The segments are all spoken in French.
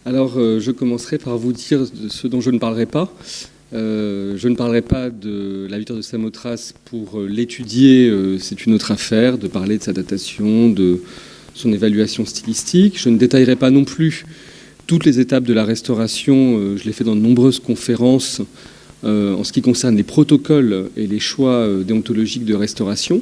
Alors, je commencerai par vous dire ce dont je ne parlerai pas. Je ne parlerai pas de la victoire de Samothrace pour l'étudier, c'est une autre affaire, de parler de sa datation, de son évaluation stylistique. Je ne détaillerai pas non plus toutes les étapes de la restauration, je l'ai fait dans de nombreuses conférences en ce qui concerne les protocoles et les choix déontologiques de restauration.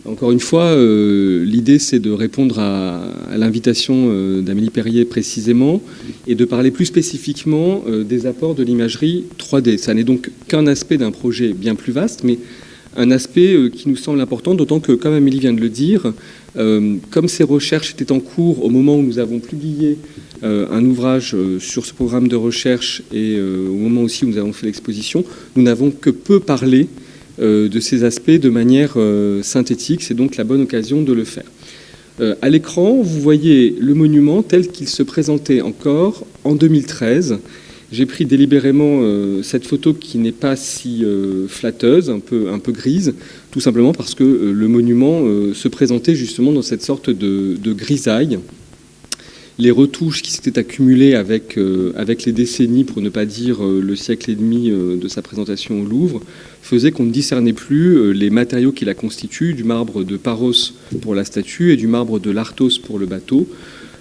Encore une fois, l'idée c'est de répondre à l'invitation d'Amélie Perrier précisément et de parler plus spécifiquement des apports de l'imagerie 3D. Ça n'est donc qu'un aspect d'un projet bien plus vaste, mais un aspect qui nous semble important, d'autant que, comme Amélie vient de le dire, comme ces recherches étaient en cours au moment où nous avons publié un ouvrage sur ce programme de recherche et au moment aussi où nous avons fait l'exposition, nous n'avons que peu parlé de ces aspects de manière synthétique. C'est donc la bonne occasion de le faire. À l'écran, vous voyez le monument tel qu'il se présentait encore en 2013. J'ai pris délibérément cette photo qui n'est pas si flatteuse, un peu grise, tout simplement parce que le monument se présentait justement dans cette sorte de grisaille. Les retouches qui s'étaient accumulées avec les décennies, pour ne pas dire le siècle et demi de sa présentation au Louvre, faisaient qu'on ne discernait plus les matériaux qui la constituent, du marbre de Paros pour la statue et du marbre de Lartos pour le bateau,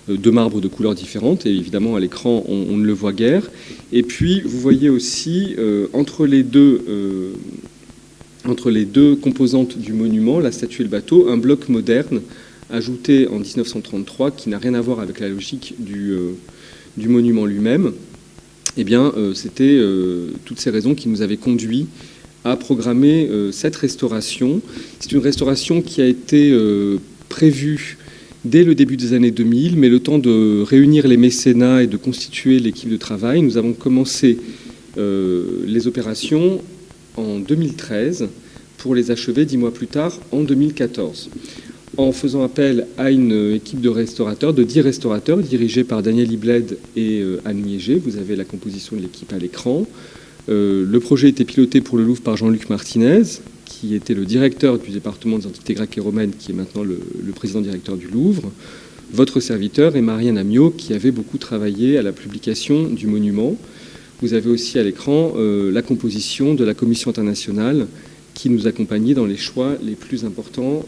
deux marbres de couleurs différentes, et évidemment à l'écran on ne le voit guère. Et puis vous voyez aussi entre les deux composantes du monument, la statue et le bateau, un bloc moderne ajouté en 1933, qui n'a rien à voir avec la logique du monument lui-même. Eh bien, c'était toutes ces raisons qui nous avaient conduits à programmer cette restauration. C'est une restauration qui a été prévue dès le début des années 2000, mais le temps de réunir les mécénats et de constituer l'équipe de travail, nous avons commencé les opérations en 2013 pour les achever 10 mois plus tard, en 2014. En faisant appel à une équipe de restaurateurs, de 10 restaurateurs, dirigés par Daniel Ibled et Anne Liégé. Vous avez la composition de l'équipe à l'écran. Le projet était piloté pour le Louvre par Jean-Luc Martinez, qui était le directeur du département des antiquités grecques et romaines, qui est maintenant le président-directeur du Louvre. Votre serviteur et Marianne Amiot, qui avait beaucoup travaillé à la publication du monument. Vous avez aussi à l'écran la composition de la commission internationale qui nous accompagnait dans les choix les plus importants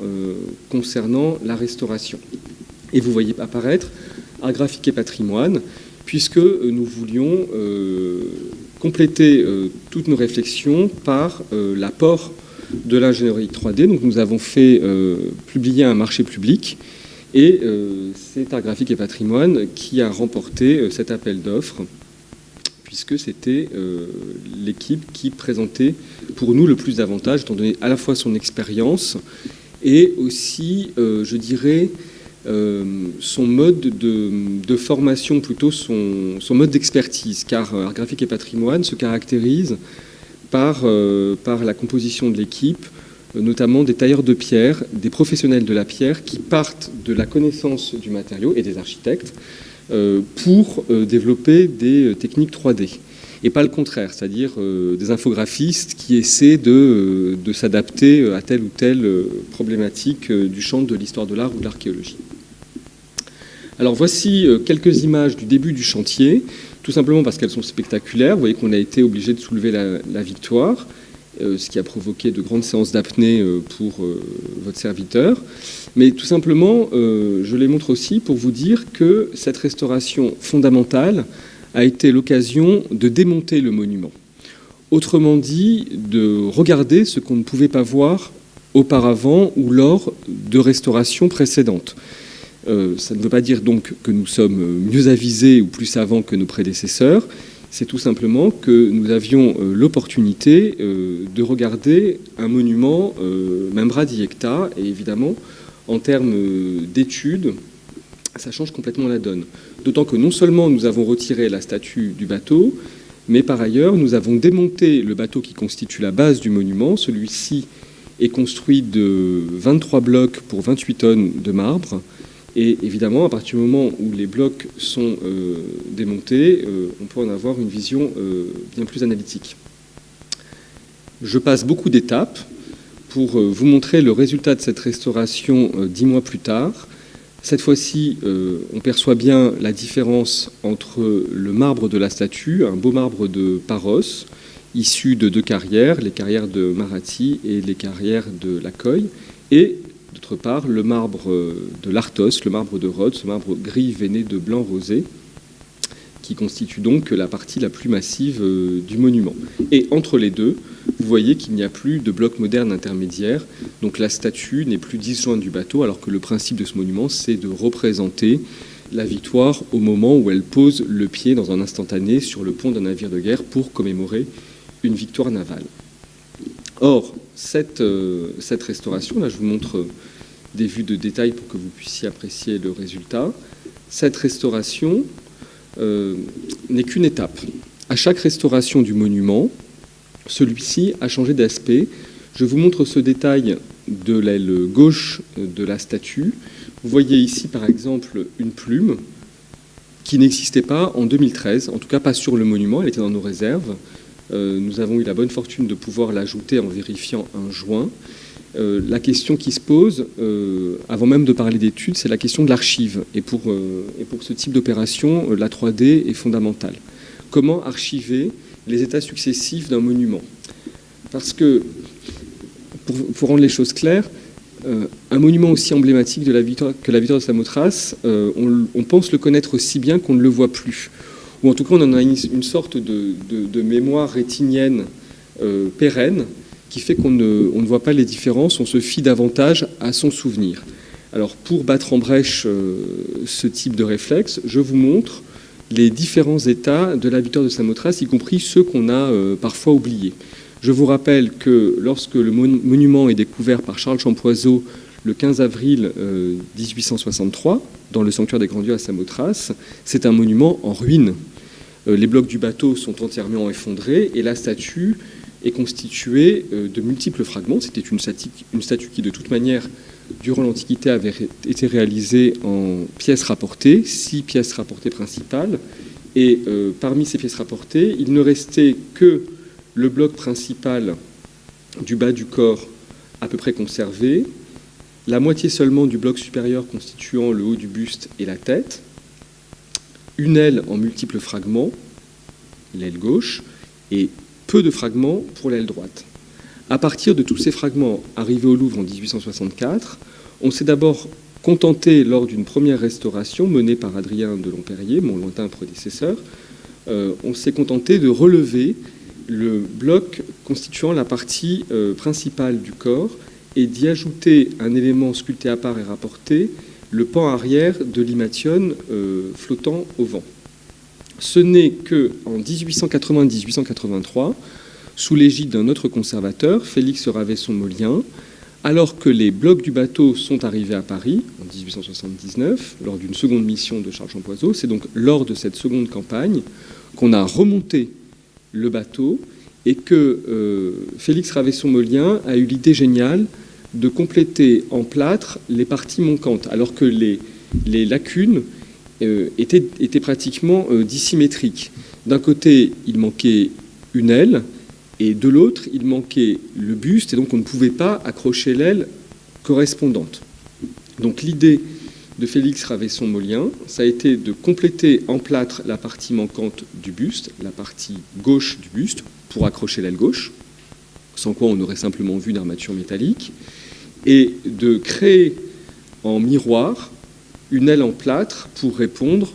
concernant la restauration. Et vous voyez apparaître Art graphique et patrimoine, puisque nous voulions compléter toutes nos réflexions par l'apport de l'ingénierie 3D. Donc nous avons fait publier un marché public, et c'est Art graphique et patrimoine qui a remporté cet appel d'offres, puisque c'était l'équipe qui présentait pour nous le plus d'avantages, étant donné à la fois son expérience et aussi, je dirais, son mode de formation, plutôt son mode d'expertise, car Art graphique et patrimoine se caractérise par la composition de l'équipe, notamment des tailleurs de pierre, des professionnels de la pierre qui partent de la connaissance du matériau, et des architectes, pour développer des techniques 3D. Et pas le contraire, c'est-à-dire des infographistes qui essaient de s'adapter à telle ou telle problématique du champ de l'histoire de l'art ou de l'archéologie. Alors voici quelques images du début du chantier, tout simplement parce qu'elles sont spectaculaires. Vous voyez qu'on a été obligé de soulever la victoire, ce qui a provoqué de grandes séances d'apnée pour votre serviteur. Mais tout simplement, je les montre aussi pour vous dire que cette restauration fondamentale a été l'occasion de démonter le monument. Autrement dit, de regarder ce qu'on ne pouvait pas voir auparavant ou lors de restaurations précédentes. Ça ne veut pas dire donc que nous sommes mieux avisés ou plus savants que nos prédécesseurs. C'est tout simplement que nous avions l'opportunité de regarder un monument membra diecta, et évidemment, en termes d'études, ça change complètement la donne. D'autant que non seulement nous avons retiré la statue du bateau, mais par ailleurs, nous avons démonté le bateau qui constitue la base du monument. Celui-ci est construit de 23 blocs pour 28 tonnes de marbre. Et évidemment, à partir du moment où les blocs sont démontés, on peut en avoir une vision bien plus analytique. Je passe beaucoup d'étapes pour vous montrer le résultat de cette restauration 10 mois plus tard. Cette fois-ci, on perçoit bien la différence entre le marbre de la statue, un beau marbre de Paros, issu de deux carrières, les carrières de Marathi et les carrières de Lacoï, et d'autre part le marbre de l'Arthos, le marbre de Rhodes, ce marbre gris veiné de blanc rosé, qui constitue donc la partie la plus massive du monument. Et entre les deux, vous voyez qu'il n'y a plus de bloc moderne intermédiaire, donc la statue n'est plus disjointe du bateau, alors que le principe de ce monument, c'est de représenter la victoire au moment où elle pose le pied dans un instantané sur le pont d'un navire de guerre pour commémorer une victoire navale. Or, cette restauration, là je vous montre des vues de détail pour que vous puissiez apprécier le résultat, cette restauration n'est qu'une étape. À chaque restauration du monument, celui-ci a changé d'aspect. Je vous montre ce détail de l'aile gauche de la statue. Vous voyez ici par exemple une plume qui n'existait pas en 2013, en tout cas pas sur le monument, elle était dans nos réserves. Nous avons eu la bonne fortune de pouvoir l'ajouter en vérifiant un joint. La question qui se pose, avant même de parler d'études, c'est la question de l'archive. Et pour ce type d'opération, la 3D est fondamentale. Comment archiver les états successifs d'un monument? Parce que, pour rendre les choses claires, un monument aussi emblématique que la victoire de Samothrace, on pense le connaître si bien qu'on ne le voit plus. Ou en tout cas, on en a une sorte de mémoire rétinienne pérenne qui fait qu'on ne voit pas les différences, on se fie davantage à son souvenir. Alors, pour battre en brèche ce type de réflexe, je vous montre les différents états de la victoire de Samothrace, y compris ceux qu'on a parfois oubliés. Je vous rappelle que lorsque le monument est découvert par Charles Champoiseau le 15 avril 1863, dans le sanctuaire des Grands Dieux à Samothrace, c'est un monument en ruine. Les blocs du bateau sont entièrement effondrés et la statue est constituée de multiples fragments. C'était une statue qui, de toute manière, durant l'Antiquité, avait été réalisée en pièces rapportées, 6 pièces rapportées principales. Et parmi ces pièces rapportées, il ne restait que le bloc principal du bas du corps à peu près conservé, la moitié seulement du bloc supérieur constituant le haut du buste et la tête, une aile en multiples fragments, l'aile gauche, et peu de fragments pour l'aile droite. À partir de tous ces fragments arrivés au Louvre en 1864, on s'est d'abord contenté, lors d'une première restauration menée par Adrien de Lomperrier, mon lointain prédécesseur, on s'est contenté de relever le bloc constituant la partie principale du corps et d'y ajouter un élément sculpté à part et rapporté, le pan arrière de l'himation flottant au vent. Ce n'est qu'en 1880-1883, sous l'égide d'un autre conservateur, Félix Ravesson-Molien, alors que les blocs du bateau sont arrivés à Paris, en 1879, lors d'une seconde mission de Charles Champoiseau, c'est donc lors de cette seconde campagne qu'on a remonté le bateau et que Félix Ravesson-Molien a eu l'idée géniale de compléter en plâtre les parties manquantes, alors que les lacunes étaient pratiquement dissymétriques. D'un côté, il manquait une aile, et de l'autre, il manquait le buste, et donc on ne pouvait pas accrocher l'aile correspondante. Donc l'idée de Félix Ravesson-Molien, ça a été de compléter en plâtre la partie manquante du buste, la partie gauche du buste, pour accrocher l'aile gauche, sans quoi on aurait simplement vu une armature métallique, et de créer en miroir une aile en plâtre pour répondre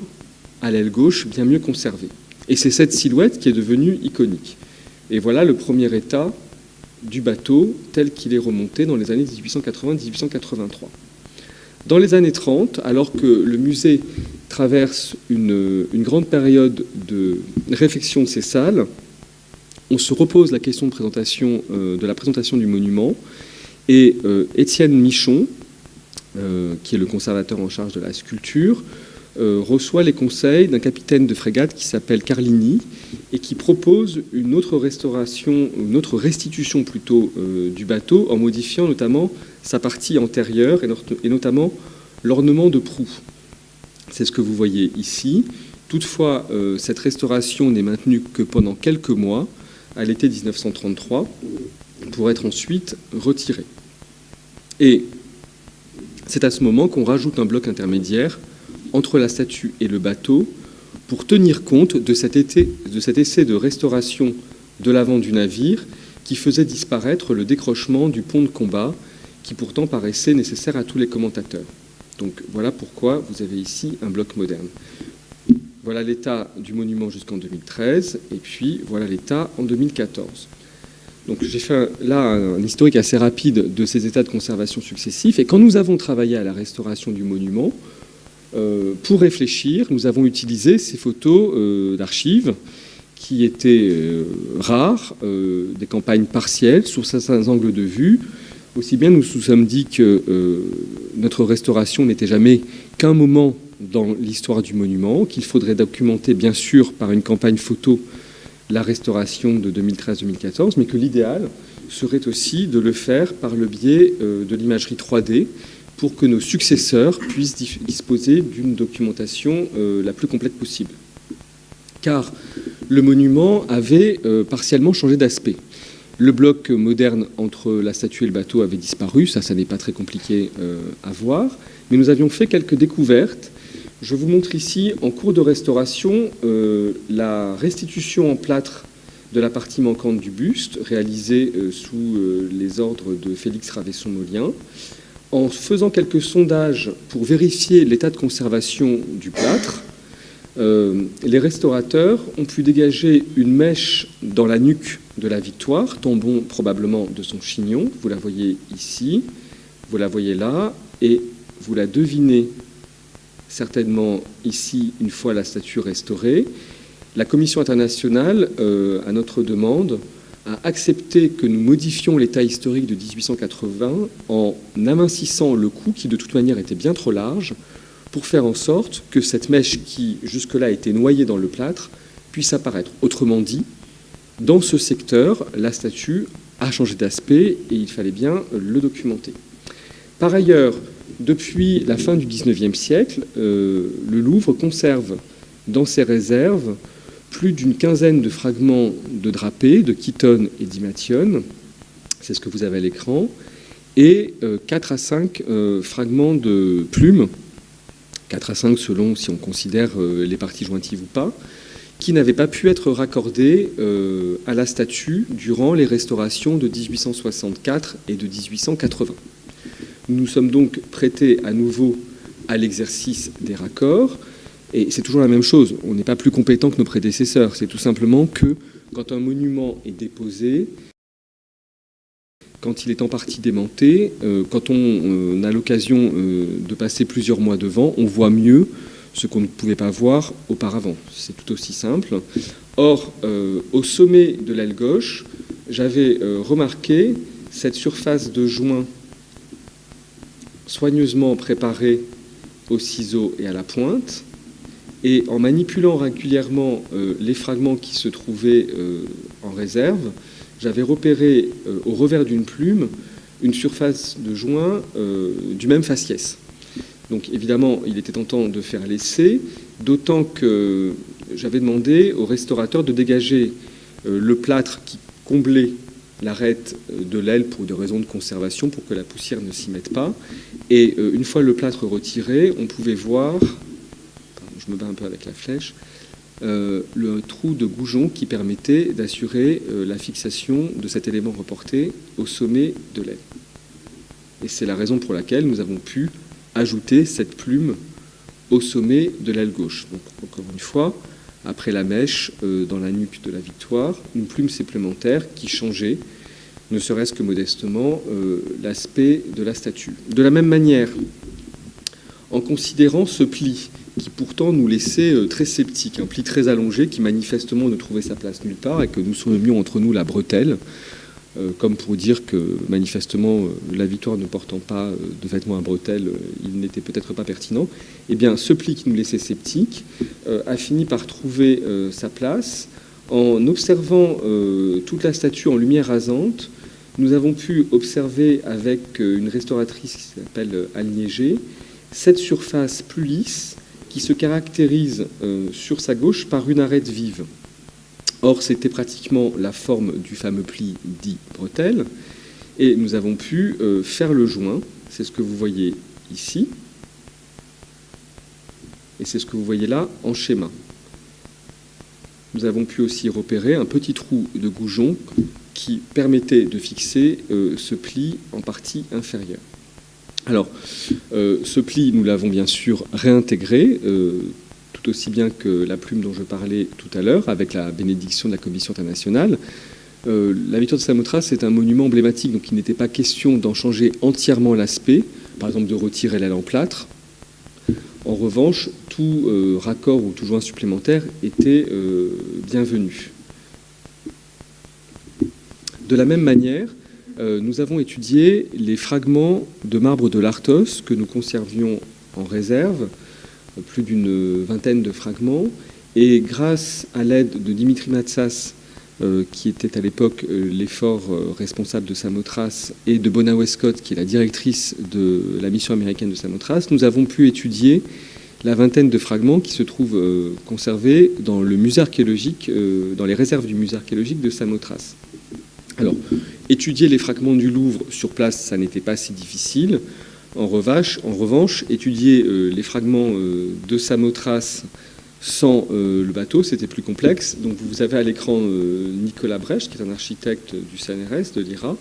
à l'aile gauche bien mieux conservée. Et c'est cette silhouette qui est devenue iconique. Et voilà le premier état du bateau tel qu'il est remonté dans les années 1880-1883. Dans les années 30, alors que le musée traverse une grande période de réfection de ses salles, on se repose la question de la présentation du monument, et Étienne Michon, qui est le conservateur en charge de la sculpture, reçoit les conseils d'un capitaine de frégate qui s'appelle Carlini et qui propose une autre restitution plutôt du bateau en modifiant notamment sa partie antérieure et notamment l'ornement de proue. C'est ce que vous voyez ici. Toutefois, cette restauration n'est maintenue que pendant quelques mois, à l'été 1933, pour être ensuite retirée. Et C'est à ce moment qu'on rajoute un bloc intermédiaire entre la statue et le bateau pour tenir compte de cet essai de restauration de l'avant du navire qui faisait disparaître le décrochement du pont de combat qui pourtant paraissait nécessaire à tous les commentateurs. Donc voilà pourquoi vous avez ici un bloc moderne. Voilà l'état du monument jusqu'en 2013 et puis voilà l'état en 2014. Donc j'ai fait là un historique assez rapide de ces états de conservation successifs et quand nous avons travaillé à la restauration du monument, pour réfléchir, nous avons utilisé ces photos d'archives qui étaient rares, des campagnes partielles sur certains angles de vue. Aussi bien nous nous sommes dit que notre restauration n'était jamais qu'un moment dans l'histoire du monument, qu'il faudrait documenter bien sûr par une campagne photo la restauration de 2013-2014, mais que l'idéal serait aussi de le faire par le biais de l'imagerie 3D pour que nos successeurs puissent disposer d'une documentation la plus complète possible. Car le monument avait partiellement changé d'aspect. Le bloc moderne entre la statue et le bateau avait disparu, ça n'est pas très compliqué à voir, mais nous avions fait quelques découvertes. Je vous montre ici, en cours de restauration, la restitution en plâtre de la partie manquante du buste, réalisée sous les ordres de Félix Ravesson-Molien. En faisant quelques sondages pour vérifier l'état de conservation du plâtre, les restaurateurs ont pu dégager une mèche dans la nuque de la Victoire, tombant probablement de son chignon. Vous la voyez ici, vous la voyez là, et vous la devinez certainement ici, une fois la statue restaurée. La Commission internationale, à notre demande, a accepté que nous modifions l'état historique de 1880 en amincissant le cou, qui de toute manière était bien trop large, pour faire en sorte que cette mèche qui jusque-là était noyée dans le plâtre puisse apparaître. Autrement dit, dans ce secteur, la statue a changé d'aspect et il fallait bien le documenter. Par ailleurs, depuis la fin du XIXe siècle, le Louvre conserve dans ses réserves plus d'une quinzaine de fragments de drapés, de chitone et d'himation, c'est ce que vous avez à l'écran, et 4 à 5 fragments de plumes, 4 à 5 selon si on considère les parties jointives ou pas, qui n'avaient pas pu être raccordés à la statue durant les restaurations de 1864 et de 1880. Nous nous sommes donc prêtés à nouveau à l'exercice des raccords, et c'est toujours la même chose, on n'est pas plus compétent que nos prédécesseurs, c'est tout simplement que quand un monument est déposé, quand il est en partie démonté, quand on a l'occasion de passer plusieurs mois devant, on voit mieux ce qu'on ne pouvait pas voir auparavant. C'est tout aussi simple. Or, au sommet de l'aile gauche, j'avais remarqué cette surface de joint soigneusement préparée au ciseau et à la pointe, et en manipulant régulièrement les fragments qui se trouvaient en réserve, j'avais repéré au revers d'une plume une surface de joint du même faciès. Donc évidemment, il était tentant de faire l'essai, d'autant que j'avais demandé au restaurateur de dégager le plâtre qui comblait l'arête de l'aile pour des raisons de conservation, pour que la poussière ne s'y mette pas. Et une fois le plâtre retiré, on pouvait voir, je me bats un peu avec la flèche, le trou de goujon qui permettait d'assurer la fixation de cet élément reporté au sommet de l'aile. Et c'est la raison pour laquelle nous avons pu ajouter cette plume au sommet de l'aile gauche. Donc, encore une fois, après la mèche dans la nuque de la Victoire, une plume supplémentaire qui changeait, ne serait-ce que modestement, l'aspect de la statue. De la même manière, en considérant ce pli qui pourtant nous laissait très sceptiques, un pli très allongé qui manifestement ne trouvait sa place nulle part et que nous sommions entre nous la bretelle, comme pour dire que manifestement la Victoire ne portant pas de vêtements à bretelles, il n'était peut-être pas pertinent. Eh bien, ce pli qui nous laissait sceptiques a fini par trouver sa place. En observant toute la statue en lumière rasante, nous avons pu observer avec une restauratrice qui s'appelle Alniégé cette surface plus lisse qui se caractérise sur sa gauche par une arête vive. Or, c'était pratiquement la forme du fameux pli dit bretelle, et nous avons pu faire le joint, c'est ce que vous voyez ici. Et c'est ce que vous voyez là en schéma. Nous avons pu aussi repérer un petit trou de goujon qui permettait de fixer ce pli en partie inférieure. Alors, ce pli, nous l'avons bien sûr réintégré, tout aussi bien que la plume dont je parlais tout à l'heure, avec la bénédiction de la Commission internationale. La victoire de Samothrace est un monument emblématique, donc il n'était pas question d'en changer entièrement l'aspect, par exemple de retirer l'aile en plâtre. En revanche, tout raccord ou tout joint supplémentaire était bienvenu. De la même manière, nous avons étudié les fragments de marbre de l'Arthos que nous conservions en réserve, plus d'une vingtaine de fragments, et grâce à l'aide de Dimitri Matsas, qui était à l'époque l'effort responsable de Samothrace, et de Bona Westcott, qui est la directrice de la mission américaine de Samothrace, nous avons pu étudier la vingtaine de fragments qui se trouvent conservés dans le musée archéologique, dans les réserves du musée archéologique de Samothrace. Alors, étudier les fragments du Louvre sur place, ça n'était pas si difficile. En revanche, étudier les fragments de Samothrace sans le bateau, c'était plus complexe. Donc vous avez à l'écran Nicolas Brecht, qui est un architecte du CNRS, de l'IRA,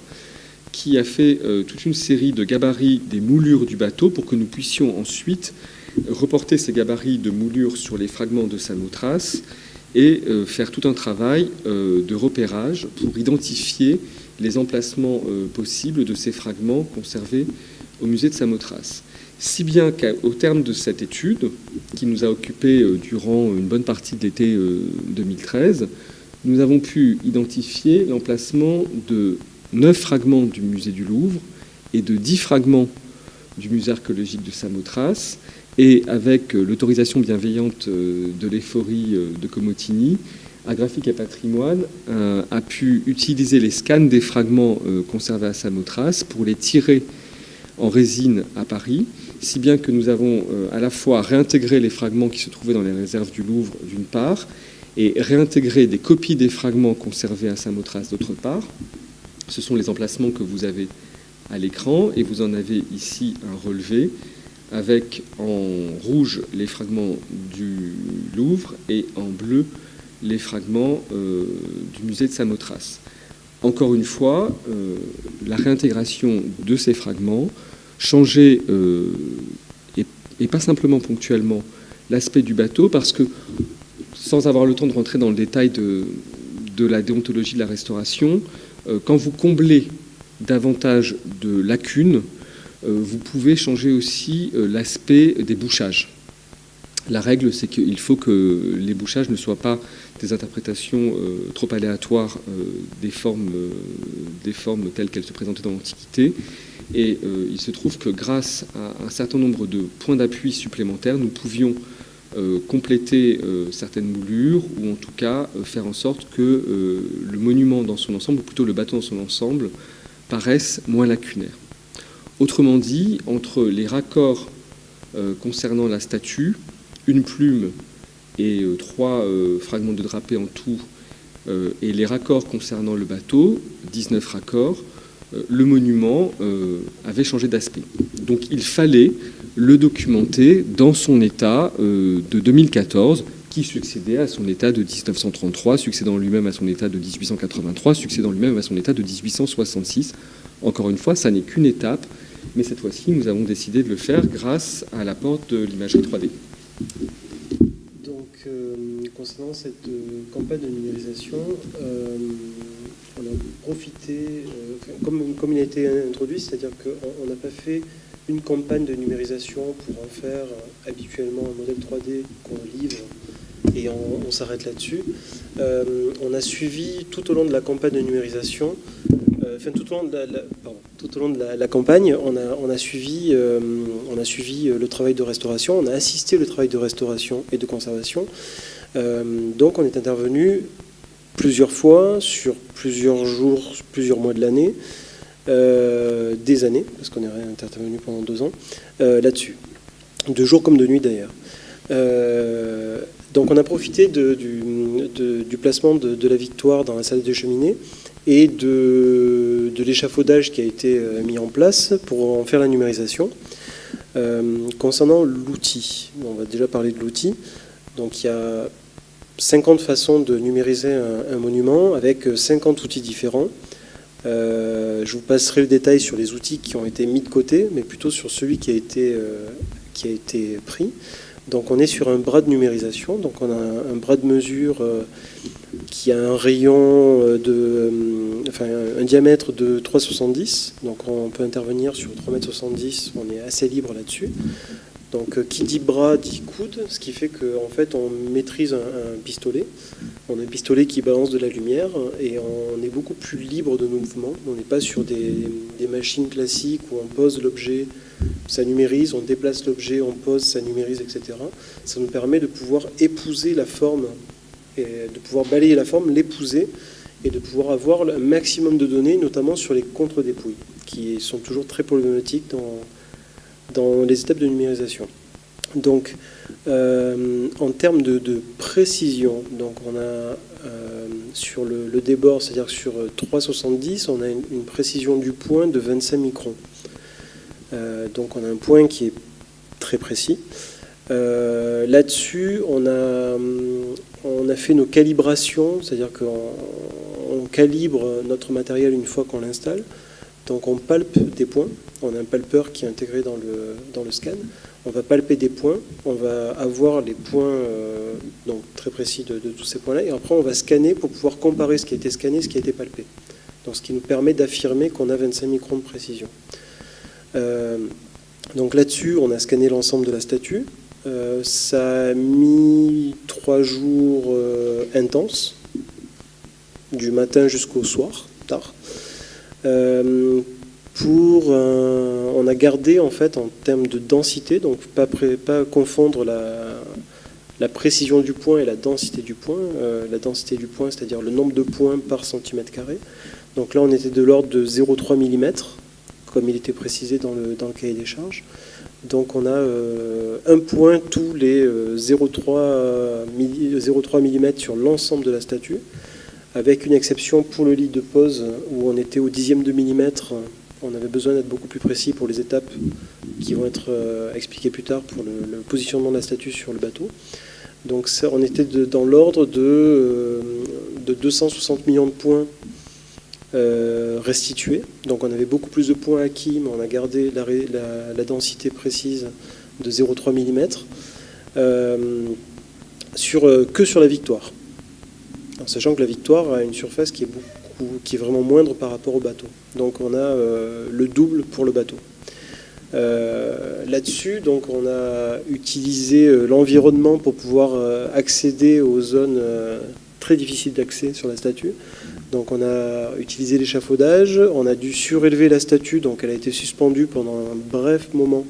qui a fait toute une série de gabarits des moulures du bateau pour que nous puissions ensuite reporter ces gabarits de moulures sur les fragments de Samothrace et faire tout un travail de repérage pour identifier les emplacements possibles de ces fragments conservés au musée de Samothrace. Si bien qu'au terme de cette étude, qui nous a occupé durant une bonne partie de l'été 2013, nous avons pu identifier l'emplacement de 9 fragments du musée du Louvre et de 10 fragments du musée archéologique de Samothrace. Et avec l'autorisation bienveillante de l'Ephorie de Comotini, Agraphique et Patrimoine a pu utiliser les scans des fragments conservés à Samothrace pour les tirer en résine à Paris, si bien que nous avons à la fois réintégré les fragments qui se trouvaient dans les réserves du Louvre d'une part, et réintégré des copies des fragments conservés à Samothrace d'autre part. Ce sont les emplacements que vous avez à l'écran, et vous en avez ici un relevé, avec en rouge les fragments du Louvre et en bleu les fragments du musée de Samothrace. Encore une fois, la réintégration de ces fragments changeait, et pas simplement ponctuellement, l'aspect du bateau, parce que, sans avoir le temps de rentrer dans le détail de la déontologie de la restauration, quand vous comblez davantage de lacunes, vous pouvez changer aussi l'aspect des bouchages. La règle, c'est qu'il faut que les bouchages ne soient pas des interprétations trop aléatoires des formes telles qu'elles se présentaient dans l'Antiquité. Et il se trouve que grâce à un certain nombre de points d'appui supplémentaires, nous pouvions compléter certaines moulures, ou en tout cas faire en sorte que le monument dans son ensemble, ou plutôt le bateau dans son ensemble, paraisse moins lacunaire. Autrement dit, entre les raccords concernant la statue, une plume et 3 fragments de drapé en tout, et les raccords concernant le bateau, 19 raccords, le monument avait changé d'aspect. Donc il fallait le documenter dans son état de 2014, qui succédait à son état de 1933, succédant lui-même à son état de 1883, succédant lui-même à son état de 1866. Encore une fois, ça n'est qu'une étape, mais cette fois-ci, nous avons décidé de le faire grâce à l'apport de l'imagerie 3D. Donc, concernant cette campagne de numérisation, on a profité, comme il a été introduit, c'est-à-dire qu'on n'a pas fait une campagne de numérisation pour en faire habituellement un modèle 3D qu'on livre et on s'arrête là-dessus. On a suivi tout au long de la campagne de numérisation, tout au long de la campagne, on a suivi le travail de restauration, on a assisté le travail de restauration et de conservation. Donc on est intervenu plusieurs fois, sur plusieurs jours, plusieurs mois de l'année, des années, parce qu'on est intervenu pendant 2 ans, là-dessus. De jour comme de nuit d'ailleurs. Donc on a profité du placement de la Victoire dans la salle de cheminée et de l'échafaudage qui a été mis en place pour en faire la numérisation. Concernant l'outil, on va déjà parler de l'outil. Donc il y a 50 façons de numériser un monument avec 50 outils différents. Je vous passerai le détail sur les outils qui ont été mis de côté, mais plutôt sur celui qui a été pris. Donc on est sur un bras de numérisation, donc on a un bras de mesure qui a un rayon un diamètre de 3,70, donc on peut intervenir sur 3,70 m, on est assez libre là-dessus. Donc qui dit bras dit coude, ce qui fait qu'en fait on maîtrise un pistolet. On a un pistolet qui balance de la lumière et on est beaucoup plus libre de nos mouvements. On n'est pas sur des machines classiques où on pose l'objet, ça numérise, on déplace l'objet, on pose, ça numérise, etc. Ça nous permet de pouvoir épouser la forme, et de pouvoir balayer la forme, l'épouser et de pouvoir avoir un maximum de données, notamment sur les contre-dépouilles, qui sont toujours très problématiques dans les étapes de numérisation. Donc, en termes de précision, donc on a sur le débord, c'est-à-dire sur 3,70, on a une précision du point de 25 microns. Donc on a un point qui est très précis. Là-dessus, on a fait nos calibrations, c'est-à-dire qu'on calibre notre matériel une fois qu'on l'installe. Donc on palpe des points, on a un palpeur qui est intégré dans le scan. On va palper des points, on va avoir les points donc très précis de tous ces points-là, et après on va scanner pour pouvoir comparer ce qui a été scanné et ce qui a été palpé. Donc ce qui nous permet d'affirmer qu'on a 25 microns de précision. Donc là-dessus, on a scanné l'ensemble de la statue. Ça a mis 3 jours intenses, du matin jusqu'au soir, tard. On a gardé en fait en termes de densité, donc pas confondre la précision du point et la densité du point. La densité du point, c'est-à-dire le nombre de points par centimètre carré. Donc là, on était de l'ordre de 0,3 mm, comme il était précisé dans le cahier des charges. Donc on a un point tous les 0,3 mm sur l'ensemble de la statue, avec une exception pour le lit de pose où on était au dixième de millimètre. On avait besoin d'être beaucoup plus précis pour les étapes qui vont être expliquées plus tard pour le positionnement de la statue sur le bateau. Donc ça, on était dans l'ordre de 260 millions de points restitués. Donc on avait beaucoup plus de points acquis, mais on a gardé la densité précise de 0,3 mm que sur la Victoire. En sachant que la Victoire a une surface qui est vraiment moindre par rapport au bateau. Donc on a le double pour le bateau. Là-dessus, donc on a utilisé l'environnement pour pouvoir accéder aux zones très difficiles d'accès sur la statue. Donc on a utilisé l'échafaudage, on a dû surélever la statue, donc elle a été suspendue pendant un bref moment.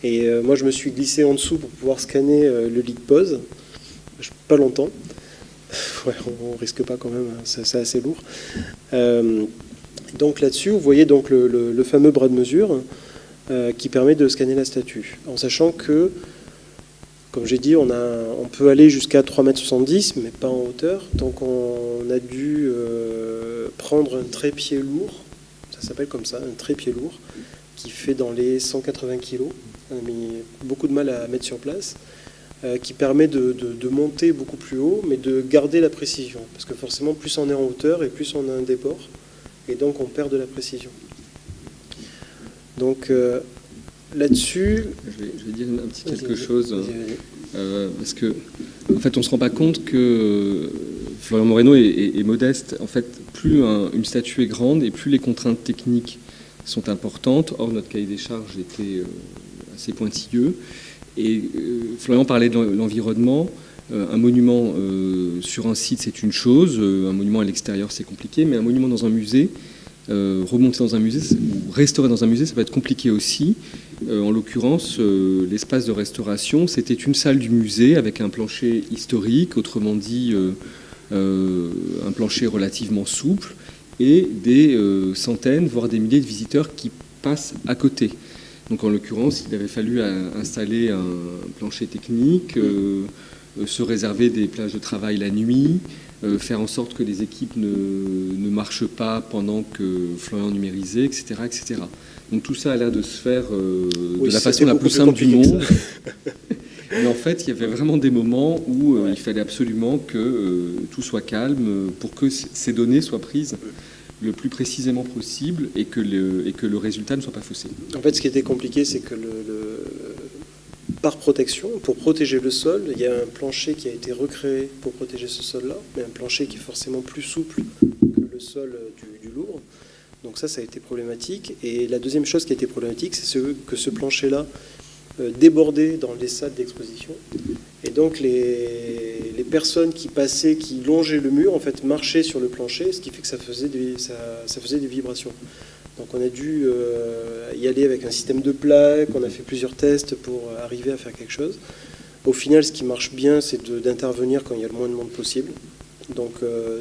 Et moi je me suis glissé en dessous pour pouvoir scanner le lit de pose. Pas longtemps. Ouais, on risque pas quand même, c'est assez lourd. Donc là-dessus, vous voyez donc le fameux bras de mesure qui permet de scanner la statue. En sachant que, comme j'ai dit, on peut aller jusqu'à 3,70 m, mais pas en hauteur. Donc on a dû prendre un trépied lourd, ça s'appelle comme ça, un trépied lourd, qui fait dans les 180 kg. On a mis beaucoup de mal à mettre sur place. Qui permet de monter beaucoup plus haut, mais de garder la précision. Parce que forcément, plus on est en hauteur et plus on a un débord, et donc on perd de la précision. Donc là-dessus... Je vais dire un petit quelque chose, parce que en fait, on ne se rend pas compte que Florian Moreno est modeste. En fait, plus une statue est grande et plus les contraintes techniques sont importantes. Or, notre cahier des charges était assez pointilleux. Et Florian parlait de l'environnement. Un monument sur un site, c'est une chose. Un monument à l'extérieur, c'est compliqué. Mais un monument dans un musée, remonter dans un musée ou restaurer dans un musée, ça peut être compliqué aussi. En l'occurrence, l'espace de restauration, c'était une salle du musée avec un plancher historique, autrement dit un plancher relativement souple, et des centaines, voire des milliers de visiteurs qui passent à côté. Donc en l'occurrence, il avait fallu installer un plancher technique, se réserver des plages de travail la nuit, faire en sorte que les équipes ne marchent pas pendant que Florian numérisait, etc., etc. Donc tout ça a l'air de se faire Oui, de la façon la plus simple du monde. Mais en fait, il y avait vraiment des moments où il fallait absolument que tout soit calme pour que ces données soient prises le plus précisément possible et que le résultat ne soit pas faussé. En fait, ce qui était compliqué, c'est que par protection, pour protéger le sol, il y a un plancher qui a été recréé pour protéger ce sol-là, mais un plancher qui est forcément plus souple que le sol du Louvre. Donc ça a été problématique. Et la deuxième chose qui a été problématique, c'est que ce plancher-là débordait dans les salles d'exposition. Et donc les personnes qui passaient, qui longeaient le mur, en fait, marchaient sur le plancher, ce qui fait que ça faisait des vibrations. Donc on a dû y aller avec un système de plaques, on a fait plusieurs tests pour arriver à faire quelque chose. Au final, ce qui marche bien, c'est d'intervenir quand il y a le moins de monde possible. Donc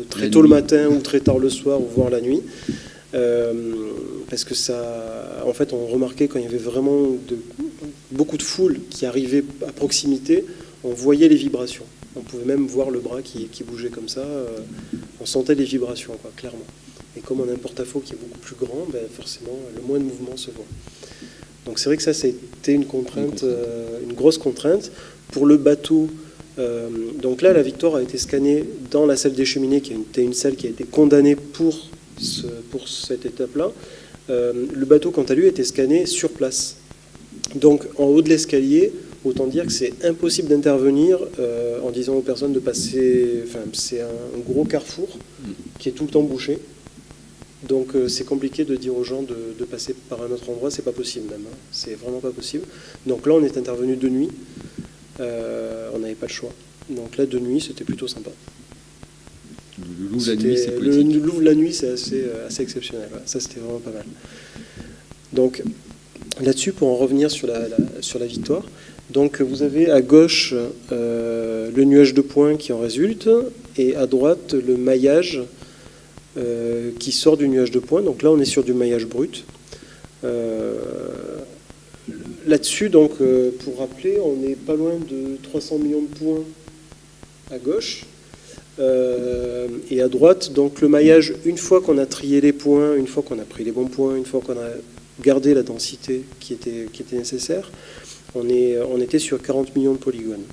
très tôt le matin ou très tard le soir, ou voire la nuit. Parce que ça, en fait, on remarquait quand il y avait vraiment beaucoup de foule qui arrivait à proximité, on voyait les vibrations. On pouvait même voir le bras qui bougeait comme ça. On sentait les vibrations, quoi, clairement. Et comme on a un porte-à-faux qui est beaucoup plus grand, ben forcément, le moins de mouvement se voit. Donc c'est vrai que ça a été une contrainte, une grosse contrainte. Pour le bateau, donc là, la Victoire a été scannée dans la salle des cheminées, qui était une salle qui a été condamnée pour cette étape-là. Le bateau, quant à lui, a été scanné sur place. Donc en haut de l'escalier, autant dire que c'est impossible d'intervenir en disant aux personnes de passer... Enfin, c'est un gros carrefour qui est tout le temps bouché. Donc c'est compliqué de dire aux gens de passer par un autre endroit, c'est pas possible même. Hein. C'est vraiment pas possible. Donc là, on est intervenu de nuit. On n'avait pas le choix. Donc là, de nuit, c'était plutôt sympa. Le Louvre la nuit, c'est politique. Le Louvre la nuit, c'est assez exceptionnel. Ouais. Ça, c'était vraiment pas mal. Donc là-dessus, pour en revenir sur la Victoire, donc vous avez à gauche le nuage de points qui en résulte, et à droite le maillage qui sort du nuage de points. Donc là, on est sur du maillage brut. Là-dessus, donc, pour rappeler, on n'est pas loin de 300 millions de points à gauche. Et à droite, donc le maillage, une fois qu'on a trié les points, une fois qu'on a pris les bons points, une fois qu'on a gardé la densité qui était nécessaire, on était sur 40 millions de polygones.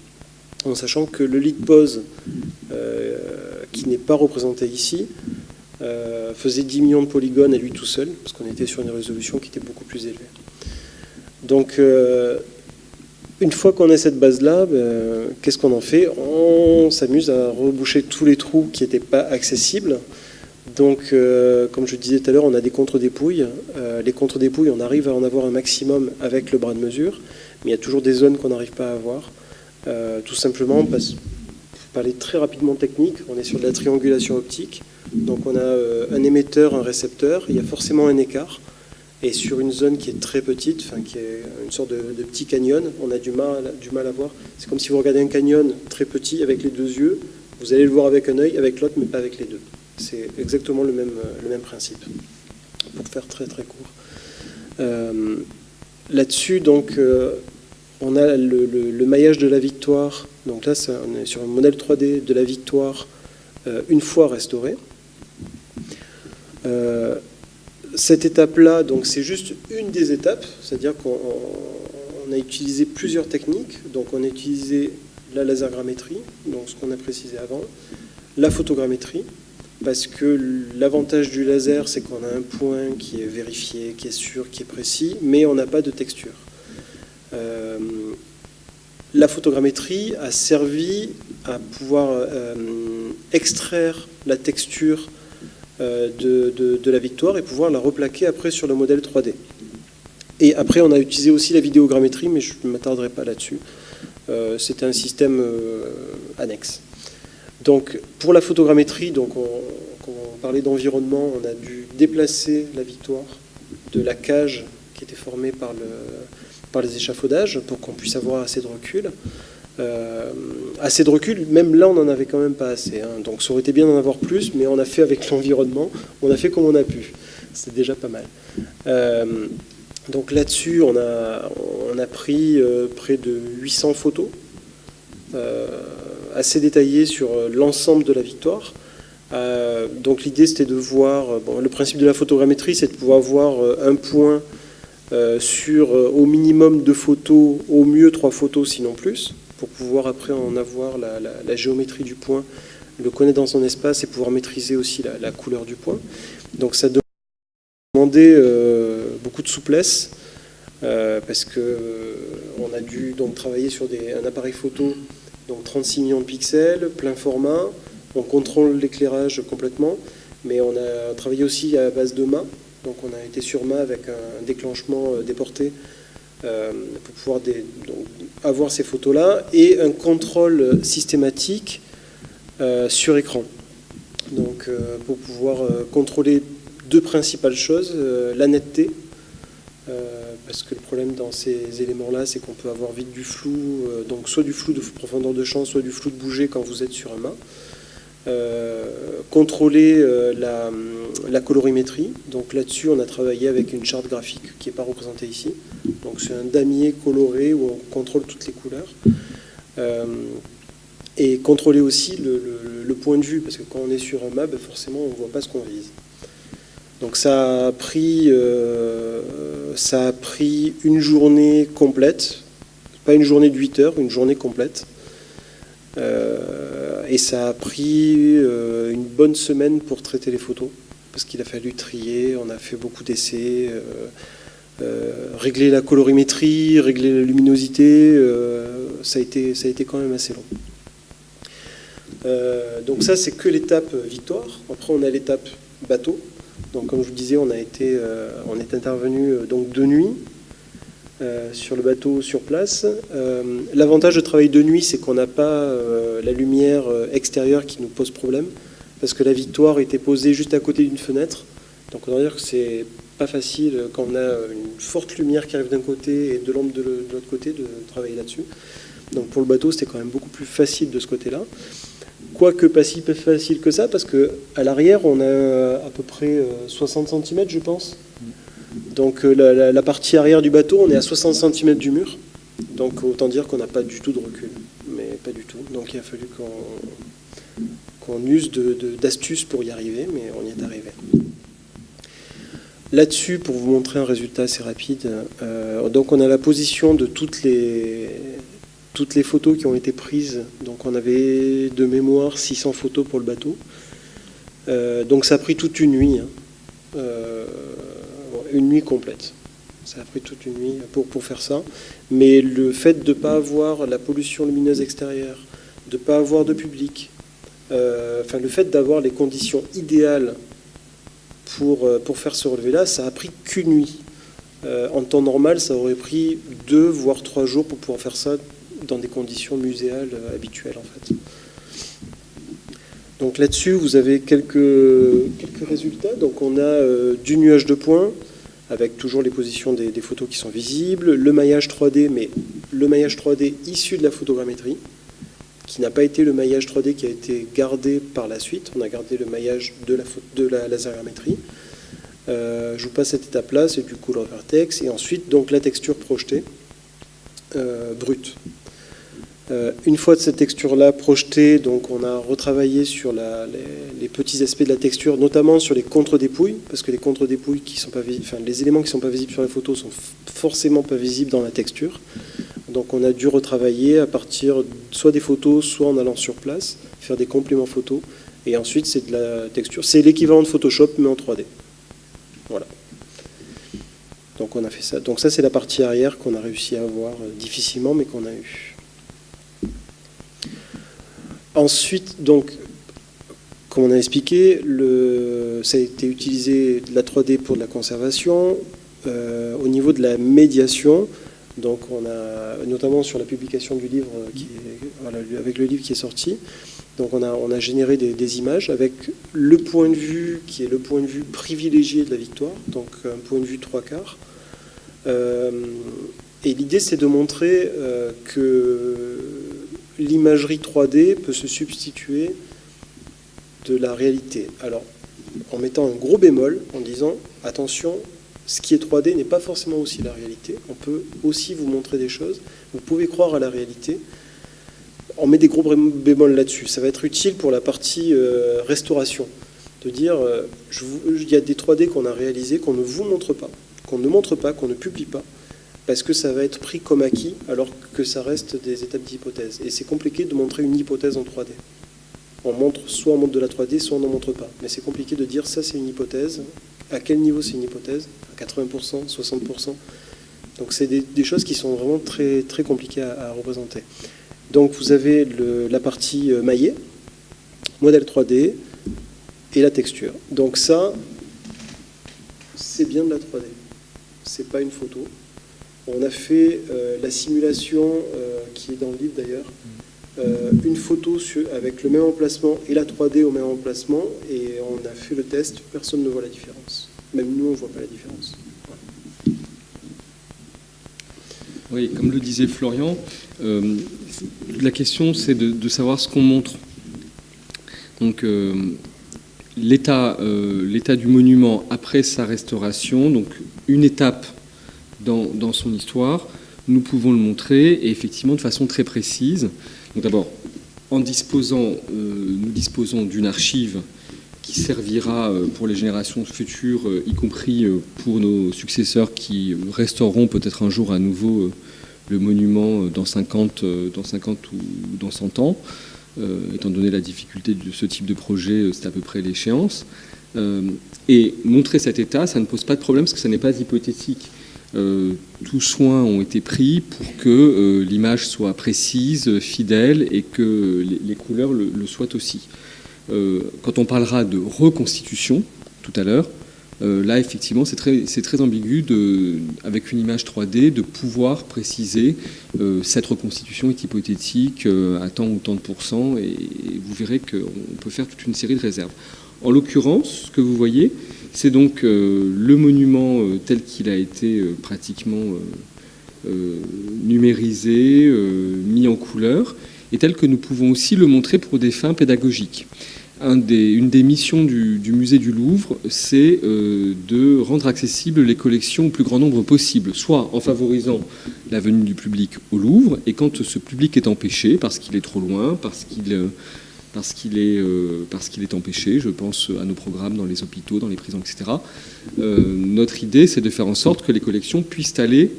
En sachant que le lead pose, qui n'est pas représenté ici, faisait 10 millions de polygones à lui tout seul, parce qu'on était sur une résolution qui était beaucoup plus élevée. Donc, une fois qu'on a cette base-là, qu'est-ce qu'on en fait? On s'amuse à reboucher tous les trous qui n'étaient pas accessibles. Donc, comme je disais tout à l'heure, on a des contre-dépouilles. Les contre-dépouilles, on arrive à en avoir un maximum avec le bras de mesure, mais il y a toujours des zones qu'on n'arrive pas à avoir. Tout simplement parce, pour parler très rapidement technique, on est sur de la triangulation optique. Donc on a un émetteur, un récepteur, il y a forcément un écart. Et sur une zone qui est très petite, enfin, qui est une sorte de petit canyon, on a du mal à voir. C'est comme si vous regardez un canyon très petit avec les deux yeux, vous allez le voir avec un œil, avec l'autre, mais pas avec les deux. C'est exactement le même principe, pour faire très très court. Là-dessus, donc, on a le maillage de la Victoire. Donc là, on est sur un modèle 3D de la Victoire une fois restauré. Cette étape-là, donc c'est juste une des étapes, c'est-à-dire qu'on a utilisé plusieurs techniques. Donc on a utilisé la lasergrammétrie, donc ce qu'on a précisé avant, la photogrammétrie, parce que l'avantage du laser, c'est qu'on a un point qui est vérifié, qui est sûr, qui est précis, mais on n'a pas de texture. La photogrammétrie a servi à pouvoir extraire la texture de la Victoire et pouvoir la replaquer après sur le modèle 3D. Et après, on a utilisé aussi la vidéogrammétrie, mais je ne m'attarderai pas là-dessus. C'était un système annexe. Donc, pour la photogrammétrie, donc quand on parlait d'environnement, on a dû déplacer la Victoire de la cage qui était formée par les échafaudages pour qu'on puisse avoir assez de recul. Assez de recul, même là on n'en avait quand même pas assez, hein. Donc ça aurait été bien d'en avoir plus, mais on a fait avec l'environnement, on a fait comme on a pu, c'est déjà pas mal. Donc là-dessus on a pris près de 800 photos assez détaillées sur l'ensemble de la Victoire. Donc l'idée c'était de voir, le principe de la photogrammétrie c'est de pouvoir voir un point sur au minimum 2 photos, au mieux 3 photos, sinon plus, pour pouvoir après en avoir la géométrie du point, le connaître dans son espace et pouvoir maîtriser aussi la couleur du point. Donc ça demandait beaucoup de souplesse, parce qu'on a dû donc travailler sur un appareil photo, donc 36 millions de pixels, plein format, on contrôle l'éclairage complètement, mais on a travaillé aussi à base de mât, donc on a été sur mât avec un déclenchement déporté pour pouvoir donc, avoir ces photos-là, et un contrôle systématique sur écran. Donc pour pouvoir contrôler 2 principales choses, la netteté, parce que le problème dans ces éléments-là, c'est qu'on peut avoir vite du flou, donc soit du flou de profondeur de champ, soit du flou de bouger quand vous êtes sur un mât. Contrôler la colorimétrie, donc là-dessus on a travaillé avec une charte graphique qui n'est pas représentée ici, donc c'est un damier coloré où on contrôle toutes les couleurs, et contrôler aussi le point de vue, parce que quand on est sur un mât, forcément on ne voit pas ce qu'on vise. Donc ça a pris une journée complète, pas une journée de 8 heures, une journée complète. Et ça a pris une bonne semaine pour traiter les photos, parce qu'il a fallu trier, on a fait beaucoup d'essais, régler la colorimétrie, régler la luminosité, ça a été quand même assez long. Donc ça, c'est que l'étape victoire. Après, on a l'étape bateau. Donc, comme je vous disais, on est intervenu donc de nuit sur le bateau sur place. L'avantage de travailler de nuit, c'est qu'on n'a pas la lumière extérieure qui nous pose problème, parce que la Victoire était posée juste à côté d'une fenêtre. Donc, on va dire que c'est pas facile quand on a une forte lumière qui arrive d'un côté et de l'ombre de l'autre côté de travailler là-dessus. Donc, pour le bateau, c'était quand même beaucoup plus facile de ce côté-là. Quoique pas si facile que ça, parce qu'à l'arrière, on a à peu près 60 cm, je pense. Donc la partie arrière du bateau, on est à 60 cm du mur. Donc autant dire qu'on n'a pas du tout de recul. Mais pas du tout. Donc il a fallu qu'on use d'astuces pour y arriver, mais on y est arrivé. Là-dessus, pour vous montrer un résultat assez rapide, donc on a la position de toutes les photos qui ont été prises. Donc on avait de mémoire 600 photos pour le bateau. Donc ça a pris toute une nuit. Une nuit complète. Ça a pris toute une nuit pour faire ça. Mais le fait de ne pas avoir la pollution lumineuse extérieure, de ne pas avoir de public, le fait d'avoir les conditions idéales pour faire ce relevé-là, ça a pris qu'une nuit. En temps normal, ça aurait pris 2 voire 3 jours pour pouvoir faire ça dans des conditions muséales habituelles, en fait. Donc là-dessus, vous avez quelques résultats. Donc on a du nuage de points, avec toujours les positions des photos qui sont visibles, le maillage 3D, mais le maillage 3D issu de la photogrammétrie, qui n'a pas été le maillage 3D qui a été gardé par la suite. On a gardé le maillage de la lasergrammétrie. Je vous passe cette étape-là, c'est du color vertex, et ensuite donc la texture projetée, brute. Une fois de cette texture-là projetée, donc on a retravaillé sur les petits aspects de la texture, notamment sur les contre-dépouilles, parce que les contre-dépouilles qui sont pas visibles, les éléments qui ne sont pas visibles sur la photo sont forcément pas visibles dans la texture. Donc on a dû retravailler à partir soit des photos, soit en allant sur place, faire des compléments photos, et ensuite c'est de la texture. C'est l'équivalent de Photoshop, mais en 3D. Voilà. Donc on a fait ça. Donc ça c'est la partie arrière qu'on a réussi à avoir difficilement, mais qu'on a eu. Ensuite, donc, comme on a expliqué, ça a été utilisé de la 3D pour de la conservation. Au niveau de la médiation, donc on a, notamment sur la publication du livre, avec le livre qui est sorti, donc on a généré des images avec le point de vue qui est le point de vue privilégié de la Victoire, donc un point de vue 3/4. Et l'idée, c'est de montrer que l'imagerie 3D peut se substituer de la réalité. Alors, en mettant un gros bémol, en disant, attention, ce qui est 3D n'est pas forcément aussi la réalité. On peut aussi vous montrer des choses. Vous pouvez croire à la réalité. On met des gros bémols là-dessus. Ça va être utile pour la partie restauration. De dire, il y a des 3D qu'on a réalisés qu'on ne vous montre pas. qu'on ne montre pas, qu'on ne publie pas, parce que ça va être pris comme acquis, alors que ça reste des étapes d'hypothèse. Et c'est compliqué de montrer une hypothèse en 3D. Soit on montre de la 3D, soit on n'en montre pas. Mais c'est compliqué de dire ça c'est une hypothèse. À quel niveau c'est une hypothèse? À 80%, 60%. Donc c'est des choses qui sont vraiment très, très compliquées à représenter. Donc vous avez la partie maillée, modèle 3D et la texture. Donc ça, c'est bien de la 3D. C'est pas une photo. On a fait la simulation qui est dans le livre d'ailleurs. Une photo avec le même emplacement et la 3D au même emplacement, et on a fait le test, personne ne voit la différence. Même nous, on ne voit pas la différence. Voilà. Oui, comme le disait Florian, la question c'est de savoir ce qu'on montre. Donc l'état du monument après sa restauration, donc une étape dans son histoire, nous pouvons le montrer, et effectivement de façon très précise. Donc d'abord, nous disposons d'une archive qui servira pour les générations futures, y compris pour nos successeurs qui restaureront peut-être un jour à nouveau le monument dans 50 ou dans 100 ans. Étant donné la difficulté de ce type de projet, c'est à peu près l'échéance. Et montrer cet état, ça ne pose pas de problème parce que ça n'est pas hypothétique. Tous soins ont été pris pour que l'image soit précise, fidèle, et que les couleurs le soient aussi. Quand on parlera de reconstitution tout à l'heure, là effectivement c'est très ambigu avec une image 3D de pouvoir préciser cette reconstitution est hypothétique à tant ou tant de pourcents, et vous verrez qu'on peut faire toute une série de réserves. En l'occurrence, ce que vous voyez, c'est donc le monument tel qu'il a été pratiquement numérisé, mis en couleur, et tel que nous pouvons aussi le montrer pour des fins pédagogiques. Une des missions du musée du Louvre, c'est de rendre accessibles les collections au plus grand nombre possible, soit en favorisant la venue du public au Louvre, et quand ce public est empêché, parce qu'il est trop loin, parce qu'il est empêché, je pense à nos programmes dans les hôpitaux, dans les prisons, etc. Notre idée, c'est de faire en sorte que les collections puissent aller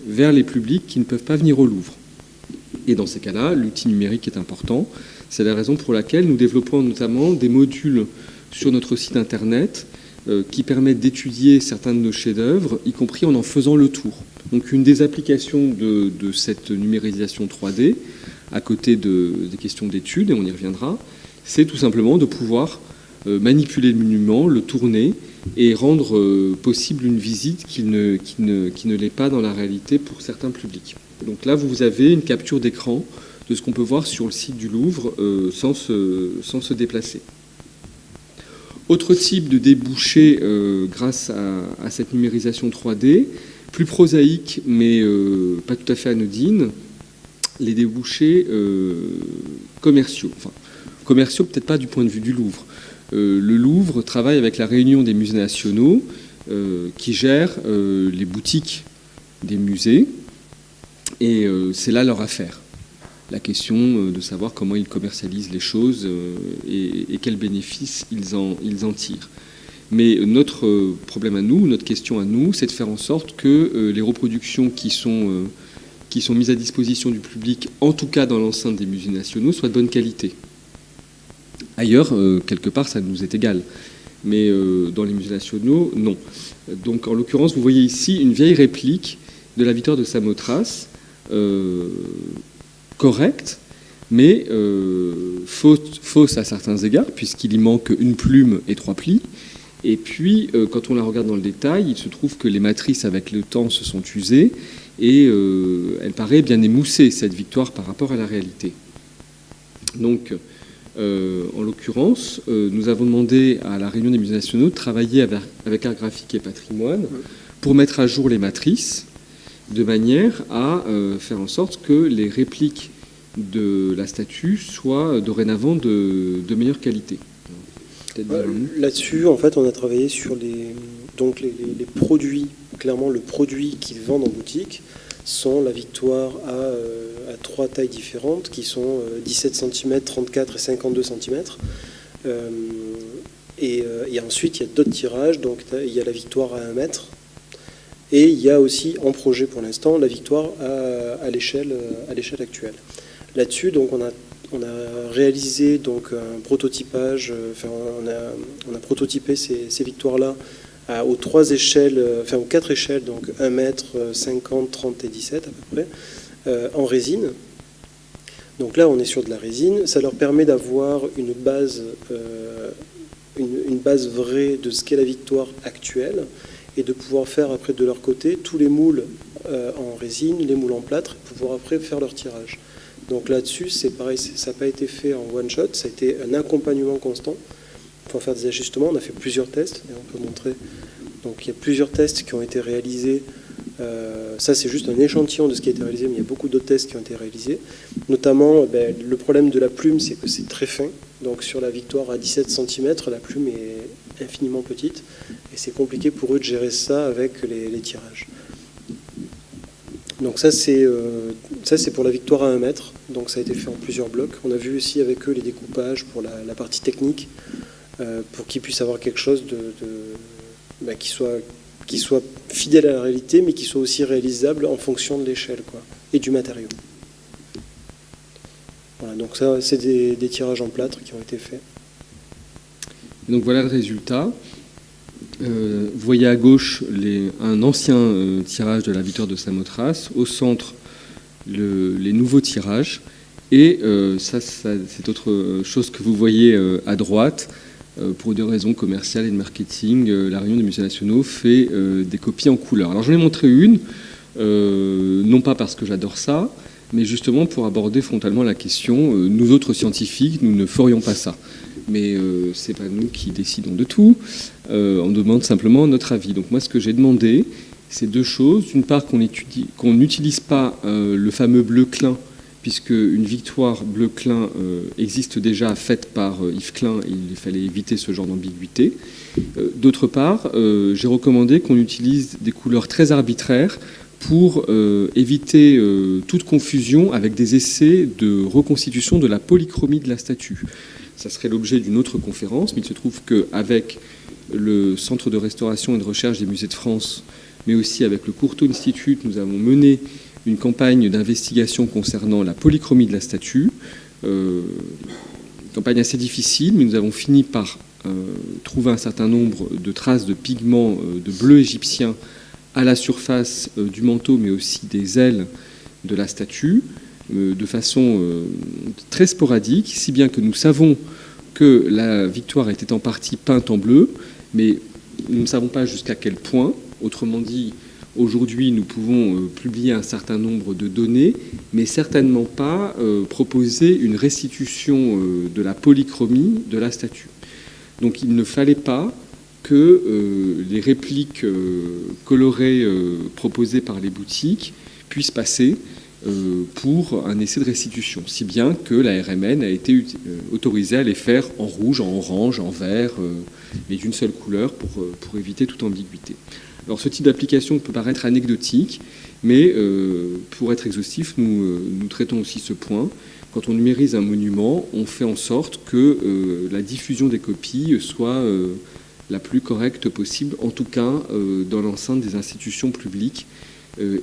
vers les publics qui ne peuvent pas venir au Louvre. Et dans ces cas-là, l'outil numérique est important. C'est la raison pour laquelle nous développons notamment des modules sur notre site internet qui permettent d'étudier certains de nos chefs-d'œuvre, y compris en faisant le tour. Donc une des applications de cette numérisation 3D, à côté des questions d'études, et on y reviendra, c'est tout simplement de pouvoir manipuler le monument, le tourner, et rendre possible une visite qui ne l'est pas dans la réalité pour certains publics. Donc là, vous avez une capture d'écran de ce qu'on peut voir sur le site du Louvre sans se déplacer. Autre type de débouché grâce à cette numérisation 3D, plus prosaïque mais pas tout à fait anodine, les débouchés commerciaux. Enfin, commerciaux peut-être pas du point de vue du Louvre. Le Louvre travaille avec la Réunion des musées nationaux qui gère les boutiques des musées, et c'est là leur affaire. La question de savoir comment ils commercialisent les choses et quels bénéfices ils en tirent. Mais notre problème à nous, notre question à nous, c'est de faire en sorte que les reproductions qui sont mises à disposition du public, en tout cas dans l'enceinte des musées nationaux, soient de bonne qualité. Ailleurs, quelque part, ça nous est égal. Mais dans les musées nationaux, non. Donc, en l'occurrence, vous voyez ici une vieille réplique de la victoire de Samothrace, correcte, mais fausse à certains égards, puisqu'il y manque une plume et 3 plis. Et puis, quand on la regarde dans le détail, il se trouve que les matrices, avec le temps, se sont usées, et elle paraît bien émoussée, cette victoire, par rapport à la réalité. Donc, en l'occurrence, nous avons demandé à la Réunion des musées nationaux de travailler avec Art Graphique et Patrimoine pour mettre à jour les matrices, de manière à faire en sorte que les répliques de la statue soient dorénavant de meilleure qualité. Là-dessus, en fait, on a travaillé sur les produits. Clairement, le produit qu'ils vendent en boutique sont la victoire à 3 tailles différentes, qui sont 17 cm, 34 et 52 cm. Et ensuite, il y a d'autres tirages. Donc, il y a la victoire à 1 mètre. Et il y a aussi en projet pour l'instant la Victoire à l'échelle actuelle. Là-dessus, donc on a réalisé donc un prototypage, on a prototypé ces victoires-là aux 3 échelles, aux 4 échelles, donc 1 mètre, 50, 30 et 17 à peu près, en résine. Donc là, on est sur de la résine. Ça leur permet d'avoir une base vraie de ce qu'est la Victoire actuelle et de pouvoir faire après de leur côté tous les moules en résine, les moules en plâtre, pour pouvoir après faire leur tirage. Donc là-dessus, c'est pareil, ça n'a pas été fait en one shot, ça a été un accompagnement constant pour faire des ajustements. On a fait plusieurs tests, et on peut montrer. Donc il y a plusieurs tests qui ont été réalisés. Ça, c'est juste un échantillon de ce qui a été réalisé, mais il y a beaucoup d'autres tests qui ont été réalisés. Notamment, le problème de la plume, c'est que c'est très fin. Donc sur la Victoire à 17 cm, la plume est infiniment petite. Et c'est compliqué pour eux de gérer ça avec les tirages. Donc ça, c'est pour la Victoire à 1 mètre. Donc ça a été fait en plusieurs blocs. On a vu aussi avec eux les découpages pour la partie technique, pour qu'ils puissent avoir quelque chose qui soit fidèle à la réalité, mais qui soit aussi réalisable en fonction de l'échelle, quoi, et du matériau. Voilà, donc ça, c'est des tirages en plâtre qui ont été faits. Donc voilà le résultat. Vous voyez à gauche un ancien tirage de la Victoire de Samothrace, au centre les nouveaux tirages, et ça c'est autre chose que vous voyez à droite. Pour des raisons commerciales et de marketing, la Réunion des musées nationaux fait des copies en couleur. Alors j'en ai montré une, non pas parce que j'adore ça, mais justement pour aborder frontalement la question. Nous autres scientifiques, nous ne ferions pas ça. Mais ce n'est pas nous qui décidons de tout. On demande simplement notre avis. Donc moi, ce que j'ai demandé, c'est 2 choses. D'une part, qu'on n'utilise pas le fameux bleu Klein, puisque une Victoire bleu Klein existe déjà, faite par Yves Klein, et il fallait éviter ce genre d'ambiguïté. D'autre part, j'ai recommandé qu'on utilise des couleurs très arbitraires pour éviter toute confusion avec des essais de reconstitution de la polychromie de la statue. Ça serait l'objet d'une autre conférence, mais il se trouve qu'avec le Centre de restauration et de recherche des musées de France, mais aussi avec le Courtauld Institute, nous avons mené une campagne d'investigation concernant la polychromie de la statue. Une campagne assez difficile, mais nous avons fini par trouver un certain nombre de traces de pigments de bleu égyptien à la surface du manteau, mais aussi des ailes de la statue, de façon très sporadique, si bien que nous savons que la Victoire était en partie peinte en bleu, mais nous ne savons pas jusqu'à quel point. Autrement dit, aujourd'hui, nous pouvons publier un certain nombre de données, mais certainement pas proposer une restitution de la polychromie de la statue. Donc il ne fallait pas que les répliques colorées proposées par les boutiques puissent passer pour un essai de restitution, si bien que la RMN a été autorisée à les faire en rouge, en orange, en vert, mais d'une seule couleur pour éviter toute ambiguïté. Alors ce type d'application peut paraître anecdotique, mais pour être exhaustif, nous traitons aussi ce point. Quand on numérise un monument, on fait en sorte que la diffusion des copies soit la plus correcte possible, en tout cas dans l'enceinte des institutions publiques,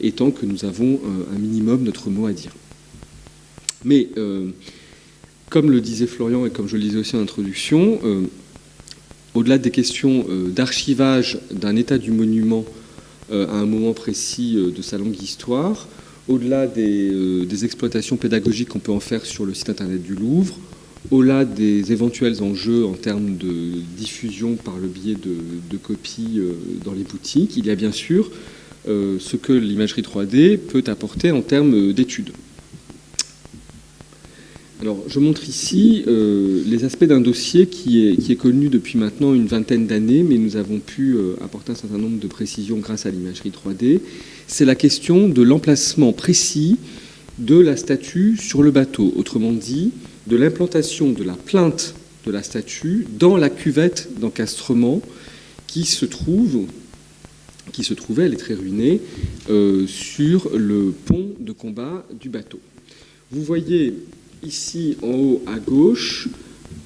étant que nous avons un minimum notre mot à dire. Mais, comme le disait Florian et comme je le disais aussi en introduction, au-delà des questions d'archivage d'un état du monument à un moment précis de sa longue histoire, au-delà des exploitations pédagogiques qu'on peut en faire sur le site internet du Louvre, au-delà des éventuels enjeux en termes de diffusion par le biais de copies dans les boutiques, il y a bien sûr ce que l'imagerie 3D peut apporter en termes d'études. Alors, je montre ici les aspects d'un dossier qui est connu depuis maintenant une vingtaine d'années, mais nous avons pu apporter un certain nombre de précisions grâce à l'imagerie 3D. C'est la question de l'emplacement précis de la statue sur le bateau. Autrement dit, de l'implantation de la plinthe de la statue dans la cuvette d'encastrement qui se trouvait, elle est très ruinée, sur le pont de combat du bateau. Vous voyez ici en haut à gauche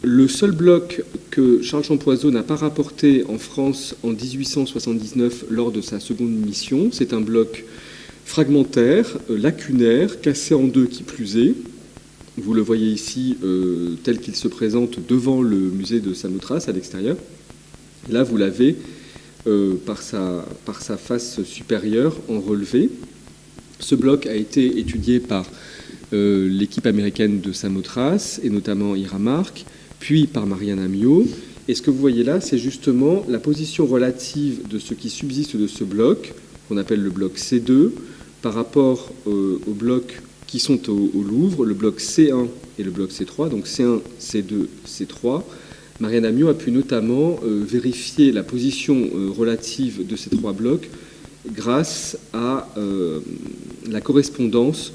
Le seul bloc que Charles Champoiseau n'a pas rapporté en France en 1879 lors de sa seconde mission, c'est un bloc fragmentaire, lacunaire, cassé en deux qui plus est. Vous le voyez ici tel qu'il se présente devant le musée de Samothrace à l'extérieur. Là, vous l'avez par sa face supérieure en relevé. Ce bloc a été étudié par l'équipe américaine de Samothrace, et notamment Ira Mark, puis par Marianne Amiot. Et ce que vous voyez là, c'est justement la position relative de ce qui subsiste de ce bloc, qu'on appelle le bloc C2, par rapport aux blocs qui sont au Louvre, le bloc C1 et le bloc C3, donc C1, C2, C3. Marianne Amiot a pu notamment vérifier la position relative de ces trois blocs grâce à la correspondance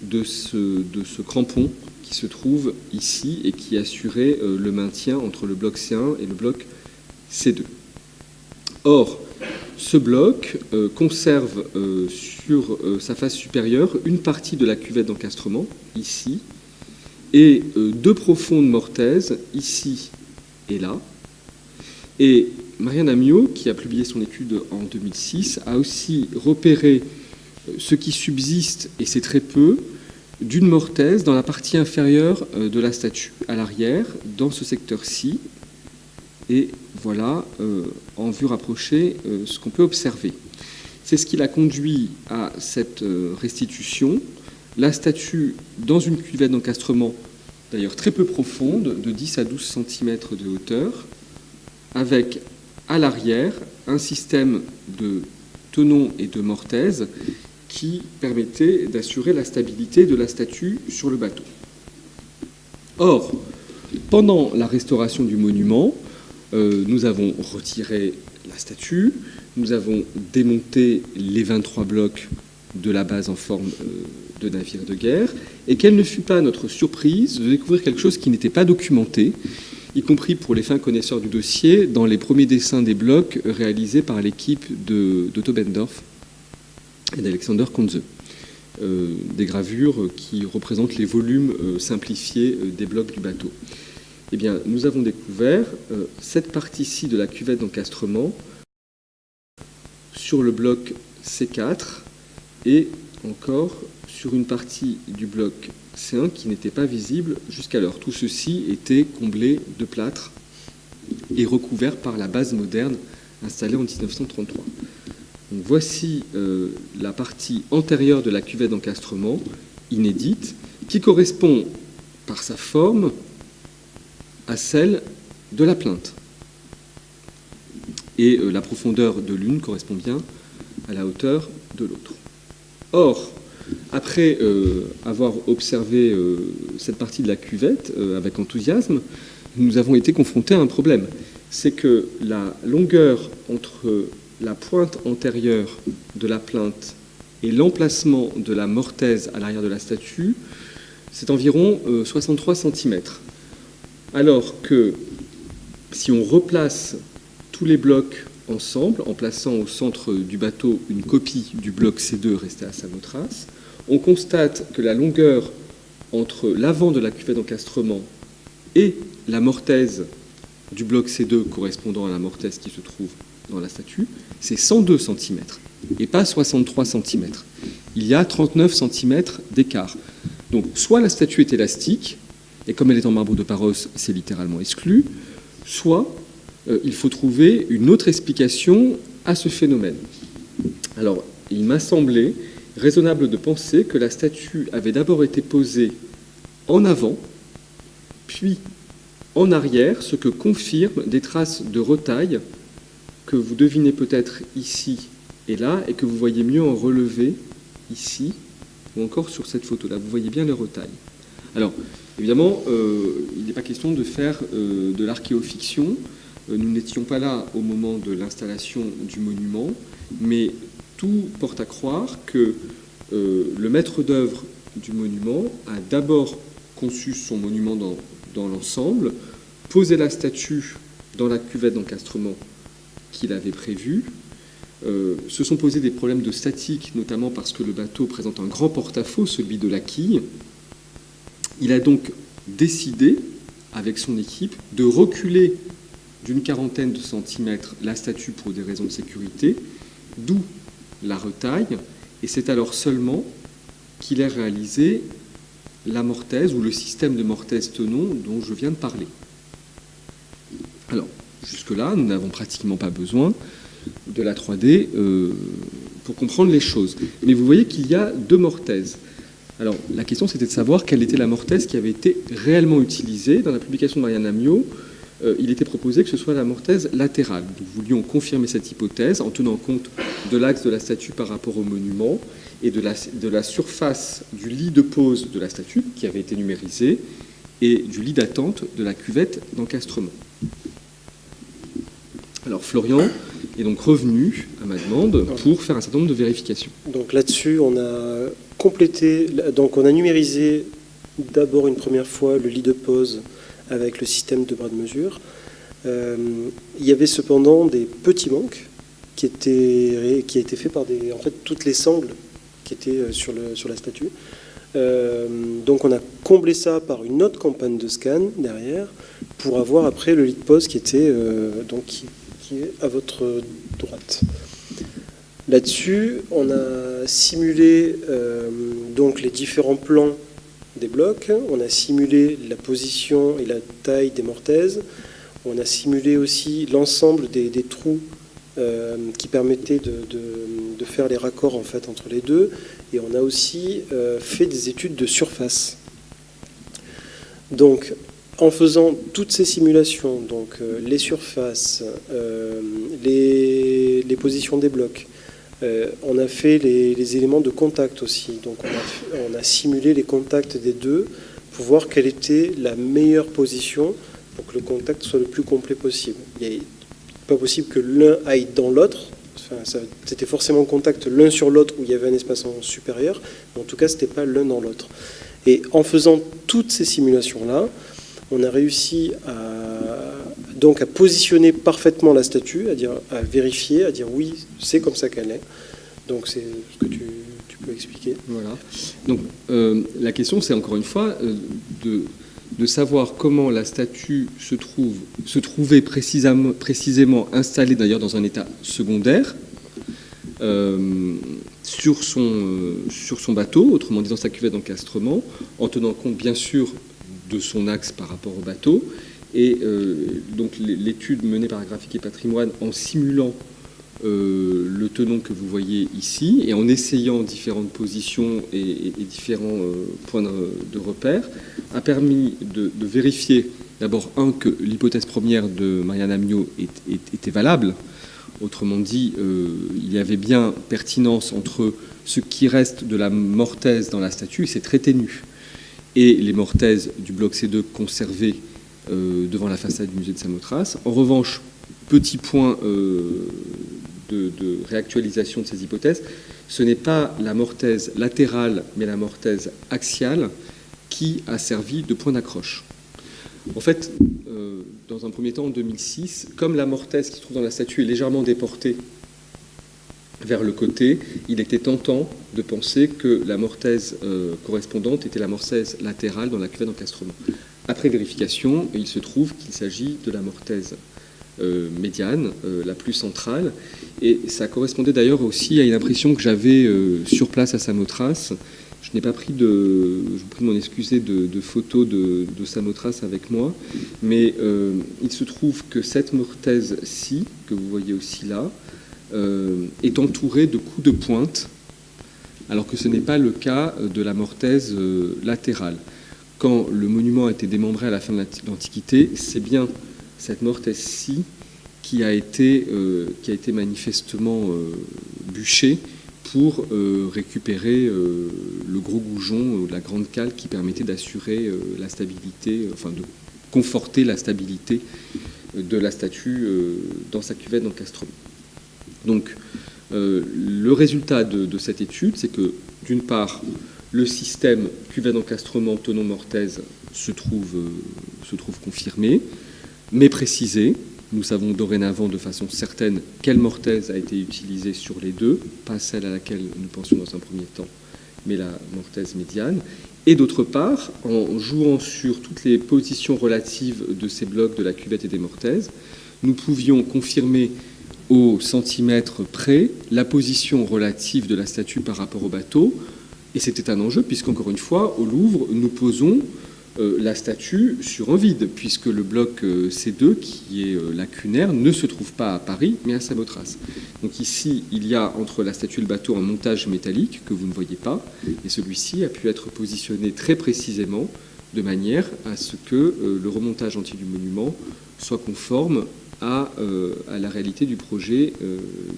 de ce crampon qui se trouve ici et qui assurait le maintien entre le bloc C1 et le bloc C2. Or, ce bloc conserve sur sa face supérieure une partie de la cuvette d'encastrement, ici, et deux profondes mortaises, ici et là. Et Marianne Amiot, qui a publié son étude en 2006, a aussi repéré ce qui subsiste, et c'est très peu, d'une mortaise dans la partie inférieure de la statue, à l'arrière, dans ce secteur-ci. Et voilà, en vue rapprochée, ce qu'on peut observer. C'est ce qui l'a conduit à cette restitution. La statue dans une cuvette d'encastrement, d'ailleurs très peu profonde, de 10 à 12 cm de hauteur, avec à l'arrière un système de tenons et de mortaises qui permettait d'assurer la stabilité de la statue sur le bateau. Or, pendant la restauration du monument, nous avons retiré la statue, nous avons démonté les 23 blocs de la base en forme de navire de guerre, et quelle ne fut pas notre surprise de découvrir quelque chose qui n'était pas documenté, y compris pour les fins connaisseurs du dossier, dans les premiers dessins des blocs réalisés par l'équipe d'Otto Bendorf et d'Alexander Konze. Des gravures qui représentent les volumes simplifiés des blocs du bateau. Eh bien, nous avons découvert cette partie-ci de la cuvette d'encastrement sur le bloc C4 et encore sur une partie du bloc C1 qui n'était pas visible jusqu'alors. Tout ceci était comblé de plâtre et recouvert par la base moderne installée en 1933. Donc voici la partie antérieure de la cuvette d'encastrement, inédite, qui correspond par sa forme à celle de la plinthe. Et la profondeur de l'une correspond bien à la hauteur de l'autre. Or, après avoir observé cette partie de la cuvette avec enthousiasme, nous avons été confrontés à un problème. C'est que la longueur entre la pointe antérieure de la plinthe et l'emplacement de la mortaise à l'arrière de la statue, c'est environ 63 cm. Alors que si on replace tous les blocs ensemble, en plaçant au centre du bateau une copie du bloc C2 resté à Samothrace, on constate que la longueur entre l'avant de la cuvette d'encastrement et la mortaise du bloc C2 correspondant à la mortaise qui se trouve dans la statue, c'est 102 cm et pas 63 cm. Il y a 39 cm d'écart. Donc soit la statue est élastique, et comme elle est en marbre de Paros, c'est littéralement exclu, soit il faut trouver une autre explication à ce phénomène. Alors, il m'a semblé raisonnable de penser que la statue avait d'abord été posée en avant, puis en arrière, ce que confirment des traces de retaille que vous devinez peut-être ici et là, et que vous voyez mieux en relevé ici, ou encore sur cette photo-là. Vous voyez bien les retailles. Alors, évidemment, il n'est pas question de faire de l'archéofiction. Nous n'étions pas là au moment de l'installation du monument, mais tout porte à croire que le maître d'œuvre du monument a d'abord conçu son monument dans l'ensemble, posé la statue dans la cuvette d'encastrement qu'il avait prévue. Se sont posés des problèmes de statique, notamment parce que le bateau présente un grand porte-à-faux, celui de la quille. Il a donc décidé avec son équipe, de reculer d'une quarantaine de centimètres la statue pour des raisons de sécurité, d'où la retaille, et c'est alors seulement qu'il est réalisé la mortaise ou le système de mortaise-tenon dont je viens de parler. Alors, jusque-là, nous n'avons pratiquement pas besoin de la 3D pour comprendre les choses. Mais vous voyez qu'il y a deux mortaises. Alors, la question, c'était de savoir quelle était la mortaise qui avait été réellement utilisée. Dans la publication de Marianne Amiot, il était proposé que ce soit la mortaise latérale. Nous voulions confirmer cette hypothèse en tenant compte de l'axe de la statue par rapport au monument et de la surface du lit de pose de la statue, qui avait été numérisé, et du lit d'attente de la cuvette d'encastrement. Alors, Florian est donc revenu à ma demande pour faire un certain nombre de vérifications. Donc là-dessus, on a complété, donc on a numérisé d'abord une première fois le lit de pose avec le système de bras de mesure. Il y avait cependant des petits manques qui a été fait par en fait, toutes les sangles qui étaient sur la statue. Donc on a comblé ça par une autre campagne de scan derrière pour avoir après le lit de pose qui était qui est à votre droite. Là-dessus, on a simulé donc les différents plans des blocs, on a simulé la position et la taille des mortaises, on a simulé aussi l'ensemble des trous qui permettaient de faire les raccords en fait entre les deux, et on a aussi fait des études de surface. Donc, en faisant toutes ces simulations, donc les surfaces, les positions des blocs, on a fait les éléments de contact aussi. Donc on a simulé les contacts des deux pour voir quelle était la meilleure position pour que le contact soit le plus complet possible. Il n'est pas possible que l'un aille dans l'autre. Enfin, c'était forcément contact l'un sur l'autre où il y avait un espacement supérieur, mais en tout cas, ce n'était pas l'un dans l'autre. Et en faisant toutes ces simulations-là, on a réussi à positionner parfaitement la statue, à vérifier, à dire oui, c'est comme ça qu'elle est. Donc c'est ce que tu peux expliquer. Voilà. Donc la question, c'est encore une fois de savoir comment la statue se trouvait précisément installée, d'ailleurs dans un état secondaire, sur son bateau, autrement dit dans sa cuvette d'encastrement, en tenant compte bien sûr de son axe par rapport au bateau. Et donc l'étude menée par Graphique et Patrimoine en simulant le tenon que vous voyez ici et en essayant différentes positions et différents points de repère a permis de vérifier d'abord que l'hypothèse première de Marianne Amiot était valable. Autrement dit, il y avait bien pertinence entre ce qui reste de la mortaise dans la statue, c'est très ténu, et les mortaises du bloc C2 conservées devant la façade du musée de Samothrace. En revanche, petit point de réactualisation de ces hypothèses, ce n'est pas la mortaise latérale, mais la mortaise axiale qui a servi de point d'accroche. En fait, dans un premier temps, en 2006, comme la mortaise qui se trouve dans la statue est légèrement déportée vers le côté, il était tentant de penser que la mortaise correspondante était la mortaise latérale dans la cuvette d'encastrement. Après vérification, il se trouve qu'il s'agit de la mortaise médiane, la plus centrale, et ça correspondait d'ailleurs aussi à une impression que j'avais sur place à Samothrace. Je n'ai pas pris je vous prie de m'en excuser, de photos de Samothrace avec moi, mais il se trouve que cette mortaise-ci, que vous voyez aussi là, est entourée de coups de pointe, alors que ce n'est pas le cas de la mortaise latérale. Quand le monument a été démembré à la fin de l'Antiquité, c'est bien cette mortaise-ci qui a été manifestement bûchée pour récupérer le gros goujon, la grande cale qui permettait d'assurer la stabilité, enfin de conforter la stabilité de la statue dans sa cuvette d'encastrement. Donc le résultat de cette étude, c'est que d'une part, le système cuvette d'encastrement tenon mortaise se trouve confirmé, mais précisé. Nous savons dorénavant de façon certaine quelle mortaise a été utilisée sur les deux, pas celle à laquelle nous pensions dans un premier temps, mais la mortaise médiane. Et d'autre part, en jouant sur toutes les positions relatives de ces blocs de la cuvette et des mortaises, nous pouvions confirmer au centimètre près la position relative de la statue par rapport au bateau. Et c'était un enjeu, puisqu'encore une fois, au Louvre, nous posons la statue sur un vide, puisque le bloc C2, qui est lacunaire, ne se trouve pas à Paris, mais à Samothrace. Donc ici, il y a entre la statue et le bateau un montage métallique que vous ne voyez pas, et celui-ci a pu être positionné très précisément, de manière à ce que le remontage entier du monument soit conforme à la réalité du projet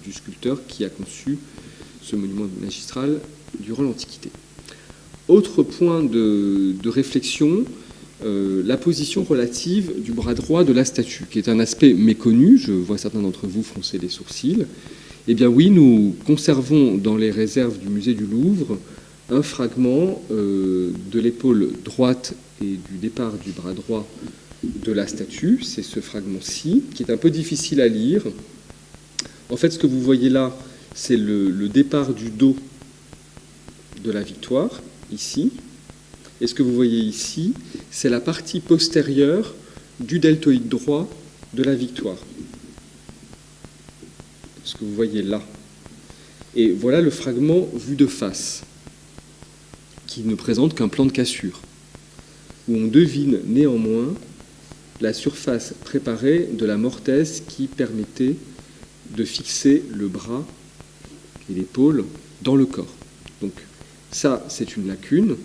du sculpteur qui a conçu ce monument magistral durant l'Antiquité. Autre point de réflexion, la position relative du bras droit de la statue, qui est un aspect méconnu. Je vois certains d'entre vous froncer les sourcils. Eh bien oui, nous conservons dans les réserves du musée du Louvre un fragment de l'épaule droite et du départ du bras droit de la statue. C'est ce fragment-ci, qui est un peu difficile à lire. En fait, ce que vous voyez là, c'est le départ du dos de la Victoire, ici. Et ce que vous voyez ici, c'est la partie postérieure du deltoïde droit de la Victoire. Ce que vous voyez là. Et voilà le fragment vu de face, qui ne présente qu'un plan de cassure, où on devine néanmoins la surface préparée de la mortaise qui permettait de fixer le bras et l'épaule dans le corps. Donc ça, c'est une lacune,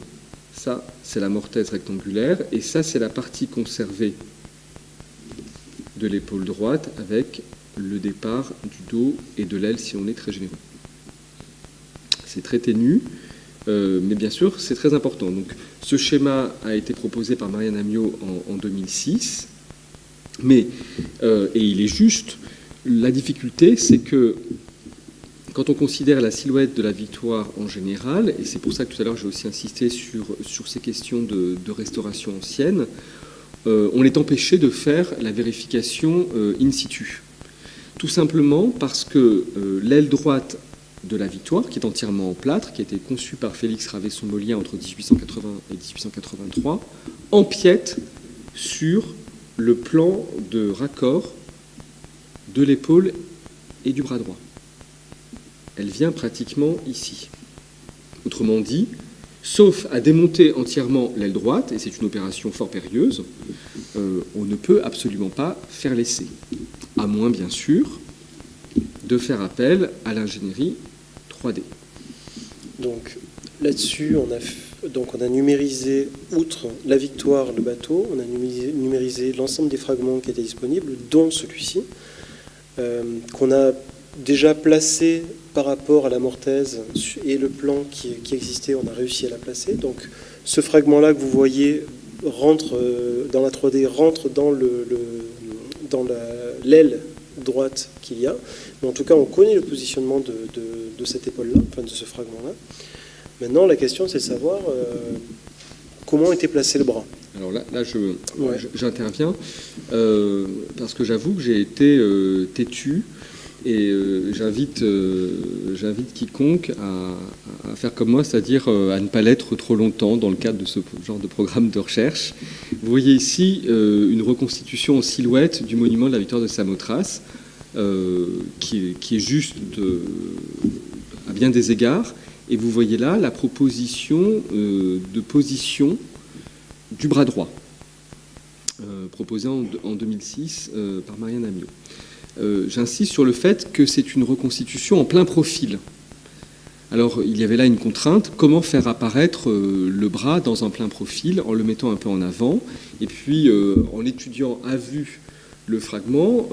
ça, c'est la mortaise rectangulaire, et ça, c'est la partie conservée de l'épaule droite avec le départ du dos et de l'aile si on est très généreux. C'est très ténu, mais bien sûr, c'est très important. Donc, ce schéma a été proposé par Marianne Amiot en 2006, mais, et il est juste, la difficulté, c'est que quand on considère la silhouette de la Victoire en général, et c'est pour ça que tout à l'heure j'ai aussi insisté sur ces questions de restauration ancienne, on est empêché de faire la vérification in situ. Tout simplement parce que l'aile droite de la Victoire, qui est entièrement en plâtre, qui a été conçue par Félix Ravesson-Molien entre 1880 et 1883, empiète sur le plan de raccord de l'épaule et du bras droit. Elle vient pratiquement ici. Autrement dit, sauf à démonter entièrement l'aile droite, et c'est une opération fort périlleuse, on ne peut absolument pas faire l'essai. À moins, bien sûr, de faire appel à l'ingénierie 3D. Donc là-dessus, on a numérisé, outre la Victoire, le bateau, on a numérisé l'ensemble des fragments qui étaient disponibles, dont celui-ci, qu'on a déjà placé par rapport à la mortaise et le plan qui existait, on a réussi à la placer. Donc ce fragment-là que vous voyez rentre dans la 3D, rentre dans l'aile droite qu'il y a. Mais en tout cas, on connaît le positionnement de cette épaule-là, enfin de ce fragment-là. Maintenant, la question, c'est de savoir comment était placé le bras. Alors là j'interviens parce que j'avoue que j'ai été têtu. Et j'invite quiconque à faire comme moi, c'est-à-dire à ne pas l'être trop longtemps dans le cadre de ce genre de programme de recherche. Vous voyez ici une reconstitution en silhouette du monument de la Victoire de Samothrace, qui est juste à bien des égards. Et vous voyez là la proposition de position du bras droit, proposée en 2006 par Marianne Amiot. J'insiste sur le fait que c'est une reconstitution en plein profil. Alors, il y avait là une contrainte, comment faire apparaître le bras dans un plein profil en le mettant un peu en avant, et puis en étudiant à vue le fragment,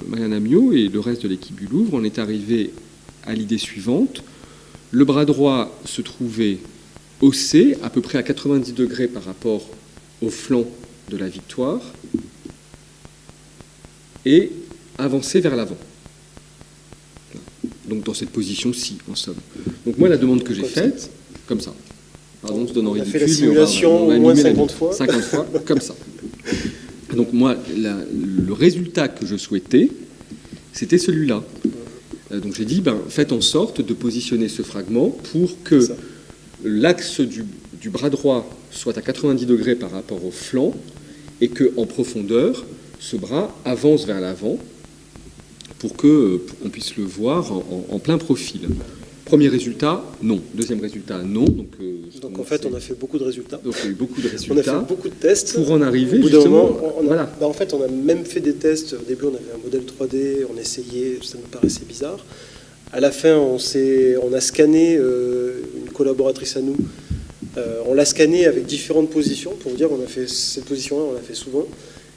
Marianne Amiot et le reste de l'équipe du Louvre, on est arrivé à l'idée suivante. Le bras droit se trouvait haussé, à peu près à 90 degrés par rapport au flanc de la Victoire, et avancer vers l'avant. Donc dans cette position-ci, en somme. Donc moi, la demande que j'ai faite, comme ça. Pardon, on se donne en ridicule. On a fait la simulation au moins 50 fois. 50 fois, comme ça. Donc moi, le résultat que je souhaitais, c'était celui-là. Donc j'ai dit, faites en sorte de positionner ce fragment pour que l'axe du bras droit soit à 90 degrés par rapport au flanc et qu'en profondeur, ce bras avance vers l'avant pour qu'on puisse le voir en plein profil. Premier résultat, non. Deuxième résultat, non. Donc en fait, on a fait beaucoup de résultats. Donc il y a eu beaucoup de résultats. On a fait beaucoup de tests. Pour en arriver, au bout justement, moment, voilà. En fait, on a même fait des tests. Au début, on avait un modèle 3D, on essayait, ça nous paraissait bizarre. À la fin, on a scanné une collaboratrice à nous. On l'a scanné avec différentes positions. Pour vous dire, on a fait cette position-là, on l'a fait souvent.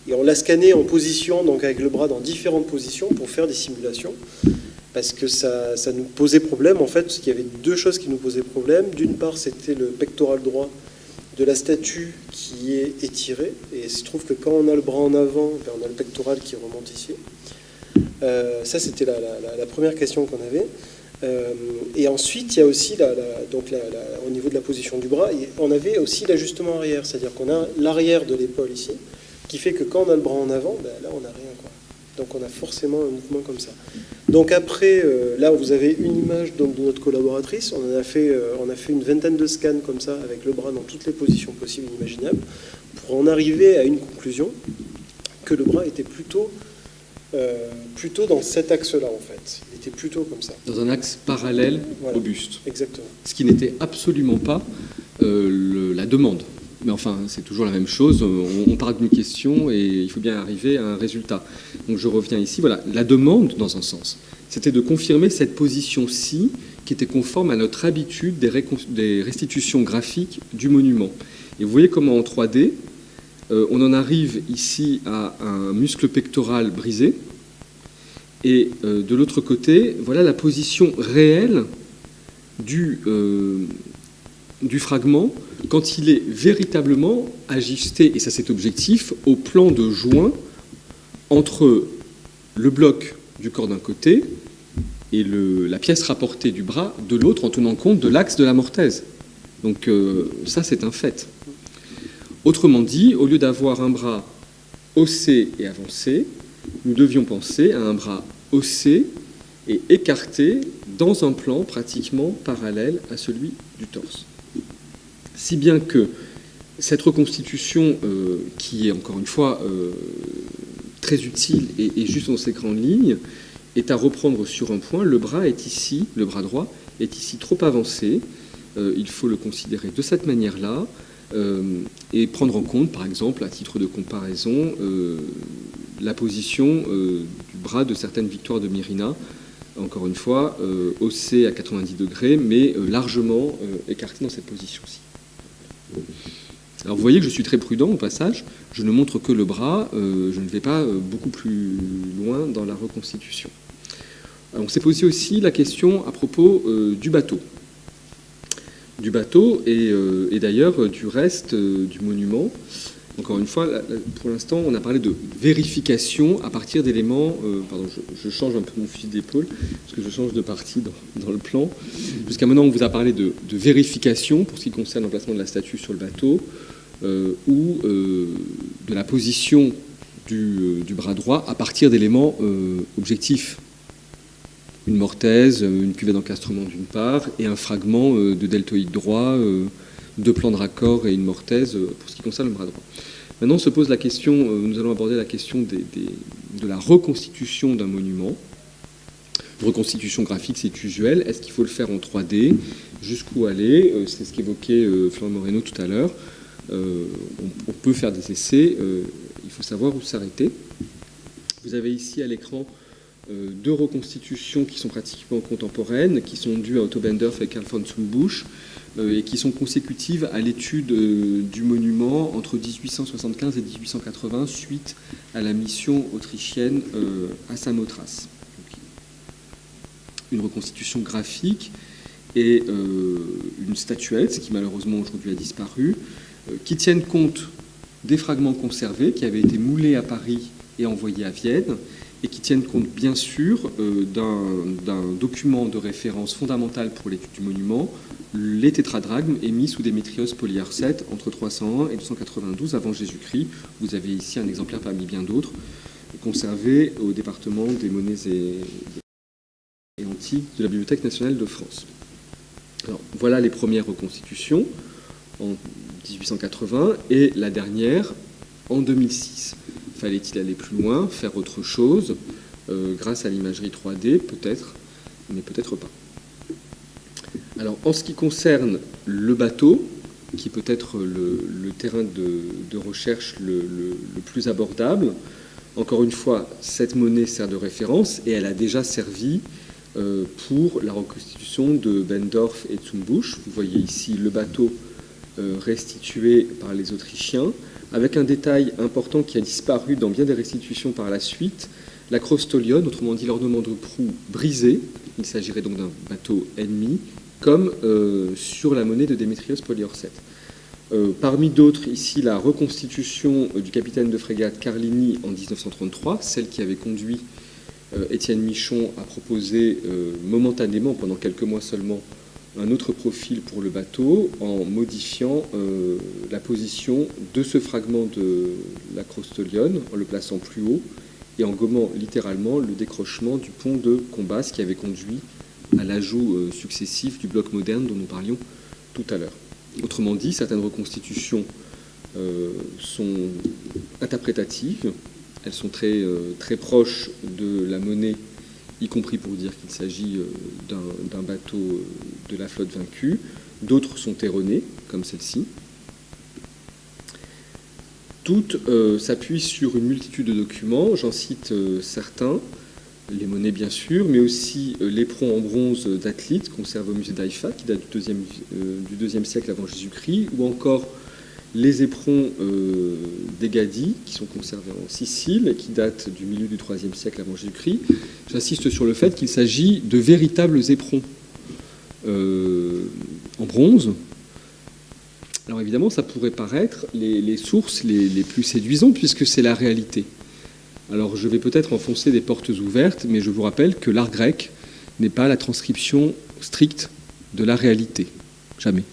Et on l'a scanné en position, donc avec le bras dans différentes positions pour faire des simulations. Parce que ça nous posait problème, en fait, parce qu'il y avait deux choses qui nous posaient problème. D'une part, c'était le pectoral droit de la statue qui est étiré. Et il se trouve que quand on a le bras en avant, on a le pectoral qui remonte ici. Ça, c'était la première question qu'on avait. Et ensuite, il y a aussi, au niveau de la position du bras, on avait aussi l'ajustement arrière. C'est-à-dire qu'on a l'arrière de l'épaule ici, qui fait que quand on a le bras en avant, là, on n'a rien, quoi. Donc on a forcément un mouvement comme ça. Donc après, là vous avez une image donc, de notre collaboratrice. On a fait une vingtaine de scans comme ça, avec le bras dans toutes les positions possibles et imaginables, pour en arriver à une conclusion que le bras était plutôt dans cet axe-là, en fait. Il était plutôt comme ça. Dans un axe parallèle au buste. Exactement. Ce qui n'était absolument pas la demande. Mais enfin, c'est toujours la même chose. On part d'une question et il faut bien arriver à un résultat. Donc je reviens ici. Voilà, la demande, dans un sens, c'était de confirmer cette position-ci qui était conforme à notre habitude des restitutions graphiques du monument. Et vous voyez comment en 3D, on en arrive ici à un muscle pectoral brisé. Et de l'autre côté, voilà la position réelle du fragment quand il est véritablement ajusté, et ça c'est objectif, au plan de joint entre le bloc du corps d'un côté et la pièce rapportée du bras de l'autre en tenant compte de l'axe de la mortaise. Donc ça c'est un fait. Autrement dit, au lieu d'avoir un bras haussé et avancé, nous devions penser à un bras haussé et écarté dans un plan pratiquement parallèle à celui du torse. Si bien que cette reconstitution, qui est encore une fois très utile et juste dans ses grandes lignes, est à reprendre sur un point. Le bras est ici, le bras droit est ici trop avancé. Il faut le considérer de cette manière-là et prendre en compte, par exemple, à titre de comparaison, la position du bras de certaines victoires de Myrina, encore une fois, haussé à 90 degrés, mais largement écarté dans cette position-ci. Alors vous voyez que je suis très prudent au passage, je ne montre que le bras, je ne vais pas beaucoup plus loin dans la reconstitution. Alors, on s'est posé aussi la question à propos du bateau. Du bateau et d'ailleurs du reste du monument. Encore une fois, pour l'instant, on a parlé de vérification à partir d'éléments... pardon, je change un peu mon fusil d'épaule, parce que je change de partie dans le plan. Jusqu'à maintenant, on vous a parlé de vérification pour ce qui concerne l'emplacement de la statue sur le bateau, ou de la position du bras droit à partir d'éléments objectifs. Une mortaise, une cuvette d'encastrement d'une part, et un fragment de deltoïde droit, deux plans de raccord et une mortaise pour ce qui concerne le bras droit. Maintenant se pose la question, nous allons aborder la question de la reconstitution d'un monument. Reconstitution graphique, c'est usuel. Est-ce qu'il faut le faire en 3D? Jusqu'où aller? C'est ce qu'évoquait Florent Moreno tout à l'heure. On peut faire des essais, il faut savoir où s'arrêter. Vous avez ici à l'écran deux reconstitutions qui sont pratiquement contemporaines, qui sont dues à Otto Bendorf et Karl von Zumbusch, et qui sont consécutives à l'étude du monument entre 1875 et 1880, suite à la mission autrichienne à Samothrace. Une reconstitution graphique et une statuette, qui malheureusement aujourd'hui a disparu, qui tiennent compte des fragments conservés qui avaient été moulés à Paris et envoyés à Vienne, et qui tiennent compte bien sûr d'un document de référence fondamental pour l'étude du monument, les tétradrachmes émis sous Démétrios Poliarcète entre 301 et 292 avant Jésus-Christ. Vous avez ici un exemplaire parmi bien d'autres, conservé au département des monnaies et antiques de la Bibliothèque nationale de France. Alors, voilà les premières reconstitutions. en 1880 et la dernière en 2006. Fallait-il aller plus loin, faire autre chose, grâce à l'imagerie 3D, peut-être, mais peut-être pas. Alors, en ce qui concerne le bateau, qui peut être le terrain de recherche le plus abordable, encore une fois, cette monnaie sert de référence et elle a déjà servi pour la reconstitution de Benndorf et Zumbusch. Vous voyez ici le bateau restitué par les Autrichiens, avec un détail important qui a disparu dans bien des restitutions par la suite, la Crostolion, autrement dit l'ornement de proue brisé. Il s'agirait donc d'un bateau ennemi, comme sur la monnaie de Démétrios Poliorcète. Parmi d'autres, ici, la reconstitution du capitaine de frégate Carlini en 1933, celle qui avait conduit Étienne Michon à proposer momentanément, pendant quelques mois seulement, un autre profil pour le bateau en modifiant la position de ce fragment de la Crostolion, en le plaçant plus haut et en gommant littéralement le décrochement du pont de Combas qui avait conduit à l'ajout successif du bloc moderne dont nous parlions tout à l'heure. Autrement dit, certaines reconstitutions sont interprétatives, elles sont très proches de la monnaie, y compris pour dire qu'il s'agit d'un bateau de la flotte vaincue. D'autres sont erronées, comme celle-ci. Toutes s'appuient sur une multitude de documents, j'en cite certains, les monnaies bien sûr, mais aussi l'éperon en bronze d'Athlite, conservé au musée d'Haïfa, qui date du IIe siècle avant Jésus-Christ, ou encore les éperons d'Egadie, qui sont conservés en Sicile, et qui datent du milieu du IIIe siècle avant Jésus-Christ. J'insiste sur le fait qu'il s'agit de véritables éperons en bronze. Alors évidemment, ça pourrait paraître les sources les plus séduisantes, puisque c'est la réalité. Alors je vais peut-être enfoncer des portes ouvertes, mais je vous rappelle que l'art grec n'est pas la transcription stricte de la réalité. Jamais.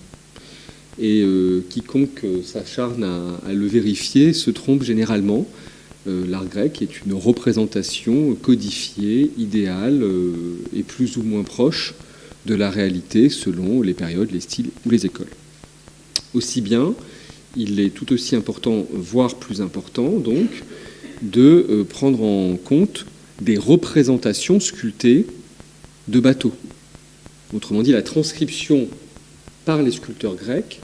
Et quiconque s'acharne à le vérifier se trompe généralement. L'art grec est une représentation codifiée, idéale et plus ou moins proche de la réalité selon les périodes, les styles ou les écoles. Aussi bien, il est tout aussi important, voire plus important donc, de prendre en compte des représentations sculptées de bateaux. Autrement dit, la transcription par les sculpteurs grecs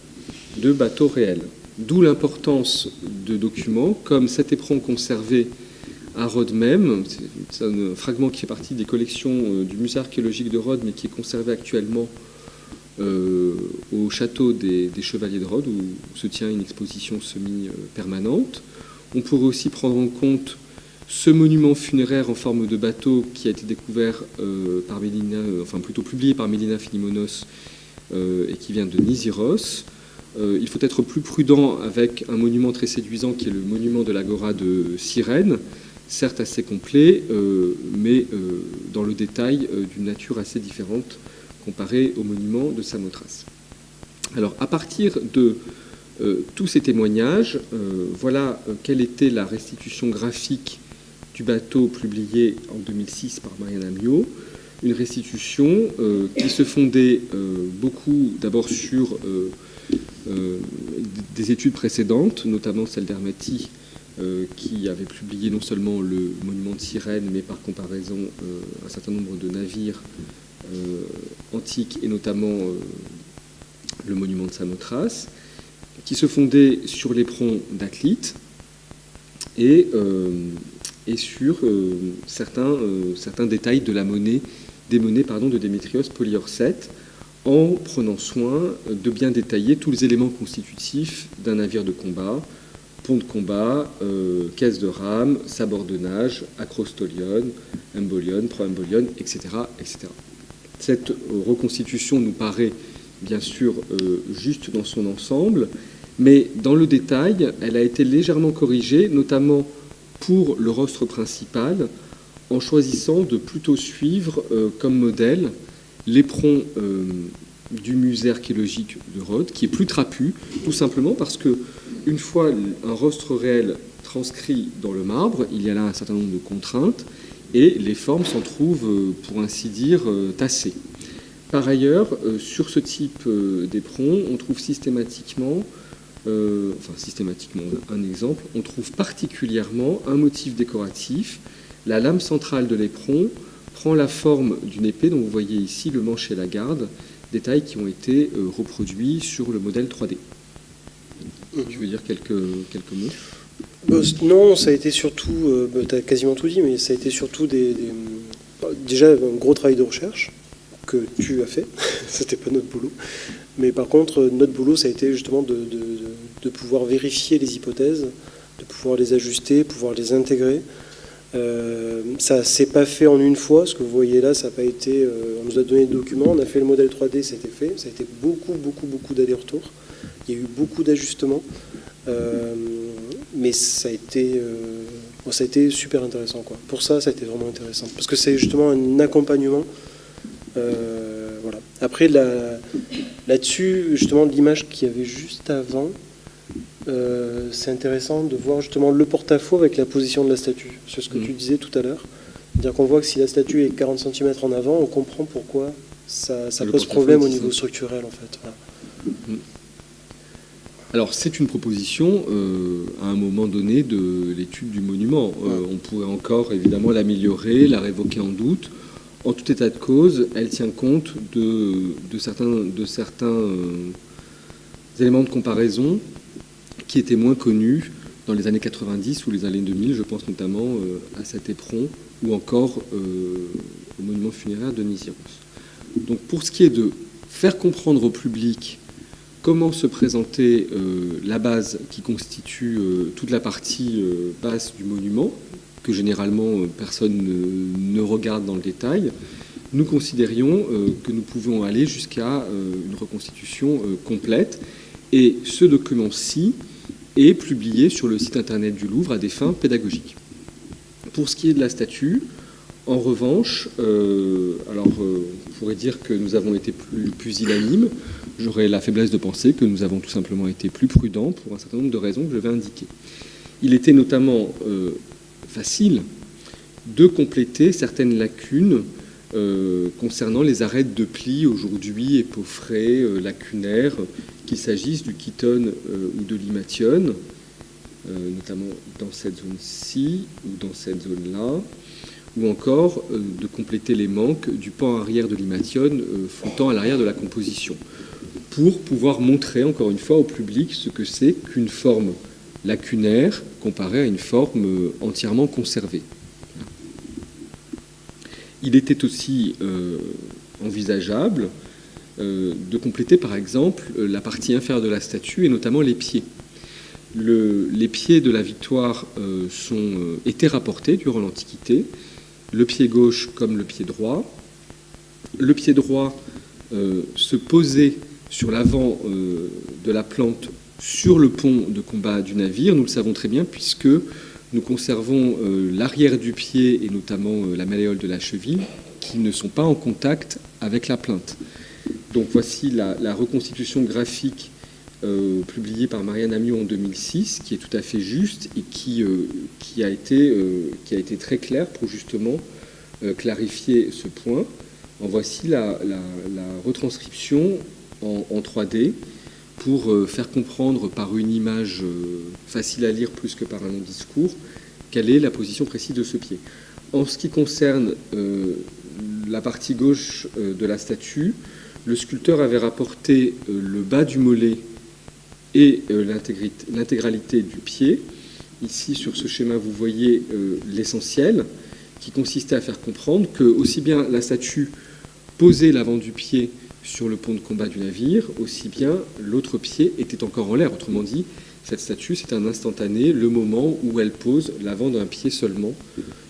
de bateaux réels. D'où l'importance de documents comme cet éperon conservé à Rhodes même. C'est un fragment qui fait partie des collections du musée archéologique de Rhodes, mais qui est conservé actuellement au château des Chevaliers de Rhodes, où se tient une exposition semi-permanente. On pourrait aussi prendre en compte ce monument funéraire en forme de bateau qui a été découvert par Mélina, enfin plutôt publié par Mélina Philimonos et qui vient de Nisyros. Il faut être plus prudent avec un monument très séduisant qui est le monument de l'Agora de Cyrène, certes assez complet, mais dans le détail d'une nature assez différente comparé au monument de Samothrace. Alors à partir de tous ces témoignages, voilà quelle était la restitution graphique du bateau publiée en 2006 par Marianne Amiot, une restitution qui se fondait beaucoup d'abord sur des études précédentes, notamment celle d'Hermati, qui avait publié non seulement le monument de Cyrène, mais par comparaison un certain nombre de navires antiques, et notamment le monument de Samothrace, qui se fondait sur l'éperon d'Athlite et sur certains détails de la monnaie, des monnaies de Démétrios Poliorcète, en prenant soin de bien détailler tous les éléments constitutifs d'un navire de combat, pont de combat, caisse de rame, sabord de nage, acrostolion, embolion, proembolion, etc., etc. Cette reconstitution nous paraît bien sûr juste dans son ensemble, mais dans le détail, elle a été légèrement corrigée, notamment pour le rostre principal, en choisissant de plutôt suivre comme modèle l'éperon du musée archéologique de Rhodes, qui est plus trapu, tout simplement parce que une fois un rostre réel transcrit dans le marbre, il y a là un certain nombre de contraintes, et les formes s'en trouvent, pour ainsi dire, tassées. Par ailleurs, sur ce type d'éperon, on trouve systématiquement, un exemple, on trouve particulièrement un motif décoratif. La lame centrale de l'éperon prend la forme d'une épée, dont vous voyez ici le manche et la garde, détails qui ont été reproduits sur le modèle 3D. Tu veux dire quelques mots? Non, ça a été surtout, tu as quasiment tout dit, mais ça a été surtout déjà un gros travail de recherche que tu as fait, c'était pas notre boulot, mais par contre notre boulot ça a été justement de pouvoir vérifier les hypothèses, de pouvoir les ajuster, pouvoir les intégrer. Ça s'est pas fait en une fois, ce que vous voyez là, ça n'a pas été, on nous a donné des documents, on a fait le modèle 3D, c'était fait, ça a été beaucoup d'allers-retours, il y a eu beaucoup d'ajustements, mais ça a été super intéressant, quoi. Pour ça a été vraiment intéressant, parce que c'est justement un accompagnement. Voilà. Après, là-dessus, justement, l'image qu'il y avait juste avant, c'est intéressant de voir justement le porte-à-faux avec la position de la statue. C'est ce que tu disais tout à l'heure. C'est-à-dire qu'on voit que si la statue est 40 cm en avant, on comprend pourquoi ça pose problème au niveau structurel, en fait. Voilà. Alors, c'est une proposition à un moment donné de l'étude du monument. On pourrait encore, évidemment, l'améliorer, la révoquer en doute. En tout état de cause, elle tient compte de certains éléments de comparaison qui étaient moins connus dans les années 90 ou les années 2000. Je pense notamment à cet éperon ou encore au monument funéraire de Niziros. Donc pour ce qui est de faire comprendre au public comment se présenter la base qui constitue toute la partie basse du monument, que généralement personne ne regarde dans le détail, nous considérions que nous pouvions aller jusqu'à une reconstitution complète. Et ce document-ci est publié sur le site internet du Louvre à des fins pédagogiques. Pour ce qui est de la statue, en revanche, on pourrait dire que nous avons été plus pusillanimes. J'aurais la faiblesse de penser que nous avons tout simplement été plus prudents pour un certain nombre de raisons que je vais indiquer. Il était notamment facile de compléter certaines lacunes concernant les arêtes de plis aujourd'hui épeauffrées, lacunaires, qu'il s'agisse du chitone ou de l'himation, notamment dans cette zone-ci ou dans cette zone-là, ou encore de compléter les manques du pan arrière de l'himation flottant à l'arrière de la composition, pour pouvoir montrer encore une fois au public ce que c'est qu'une forme lacunaire comparée à une forme entièrement conservée. Il était aussi envisageable de compléter par exemple la partie inférieure de la statue et notamment les pieds. Les pieds de la Victoire étaient rapportés durant l'Antiquité, le pied gauche comme le pied droit. Le pied droit se posait sur l'avant de la plante sur le pont de combat du navire. Nous le savons très bien puisque nous conservons l'arrière du pied et notamment la malléole de la cheville qui ne sont pas en contact avec la plinthe. Donc voici la reconstitution graphique publiée par Marianne Amiot en 2006, qui est tout à fait juste et qui a été très claire pour justement clarifier ce point. En voici la retranscription en 3D pour faire comprendre par une image facile à lire plus que par un long discours quelle est la position précise de ce pied. En ce qui concerne la partie gauche de la statue, le sculpteur avait rapporté le bas du mollet et l'intégralité du pied. Ici, sur ce schéma, vous voyez l'essentiel qui consistait à faire comprendre que aussi bien la statue posait l'avant du pied sur le pont de combat du navire, aussi bien l'autre pied était encore en l'air. Autrement dit, cette statue, c'est un instantané, le moment où elle pose l'avant d'un pied seulement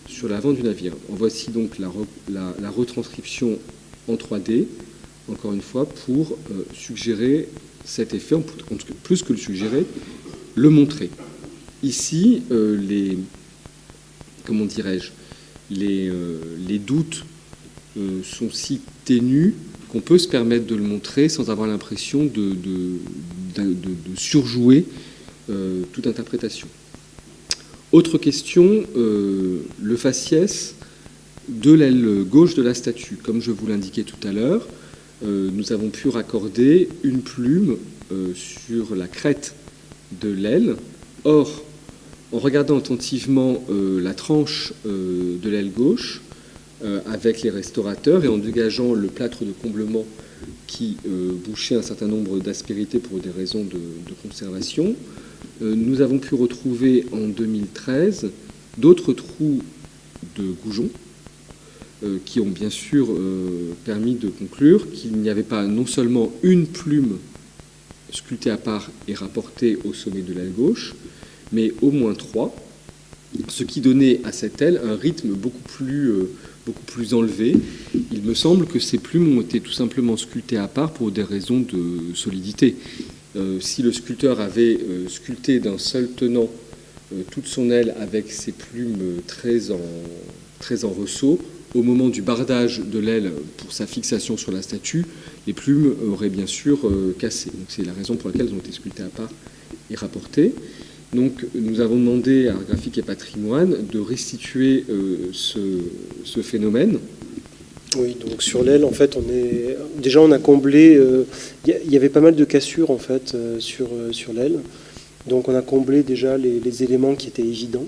sur l'avant du navire. En voici donc la retranscription en 3D, encore une fois, pour suggérer cet effet, plus que le suggérer, le montrer. Ici, les doutes sont si ténus qu'on peut se permettre de le montrer sans avoir l'impression de surjouer toute interprétation. Autre question, le faciès de l'aile gauche de la statue. Comme je vous l'indiquais tout à l'heure, nous avons pu raccorder une plume sur la crête de l'aile. Or, en regardant attentivement la tranche de l'aile gauche, avec les restaurateurs et en dégageant le plâtre de comblement qui bouchait un certain nombre d'aspérités pour des raisons de conservation, nous avons pu retrouver en 2013 d'autres trous de goujon qui ont bien sûr permis de conclure qu'il n'y avait pas non seulement une plume sculptée à part et rapportée au sommet de l'aile gauche, mais au moins 3, ce qui donnait à cette aile un rythme beaucoup plus enlevé. Il me semble que ces plumes ont été tout simplement sculptées à part pour des raisons de solidité. Si le sculpteur avait sculpté d'un seul tenant toute son aile avec ses plumes très en ressaut, au moment du bardage de l'aile pour sa fixation sur la statue, les plumes auraient bien sûr cassé. Donc c'est la raison pour laquelle elles ont été sculptées à part et rapportées. Donc nous avons demandé à Art Graphique et Patrimoine de restituer ce phénomène. Oui, donc sur l'aile, en fait, on a comblé. Il y avait pas mal de cassures en fait sur l'aile. Donc on a comblé déjà les éléments qui étaient évidents,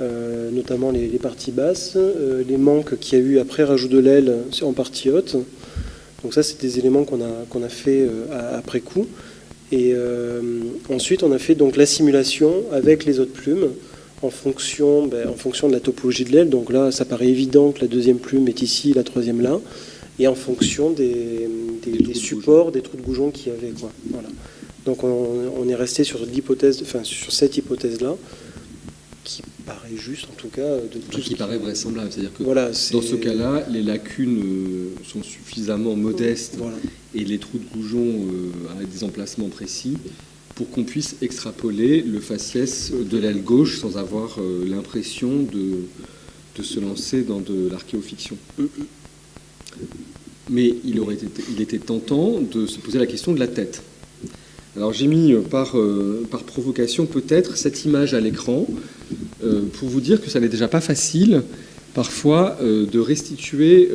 notamment les parties basses, les manques qu'il y a eu après rajout de l'aile en partie haute. Donc ça, c'est des éléments qu'on a fait après coup. Et ensuite, on a fait donc la simulation avec les autres plumes en fonction de la topologie de l'aile. Donc là, ça paraît évident que la deuxième plume est ici, la troisième là, et en fonction des supports, des trous de goujon qu'il y avait, quoi. Voilà. Donc on est resté sur cette hypothèse-là, qui paraît juste, en tout cas, qui paraît vraisemblable. C'est-à-dire que voilà, dans ce cas-là, les lacunes sont suffisamment modestes, voilà, et les trous de goujon avec des emplacements précis pour qu'on puisse extrapoler le faciès de l'aile gauche sans avoir l'impression de se lancer dans de l'archéofiction. Mais il était tentant de se poser la question de la tête. Alors j'ai mis par provocation peut-être cette image à l'écran pour vous dire que ça n'est déjà pas facile parfois de restituer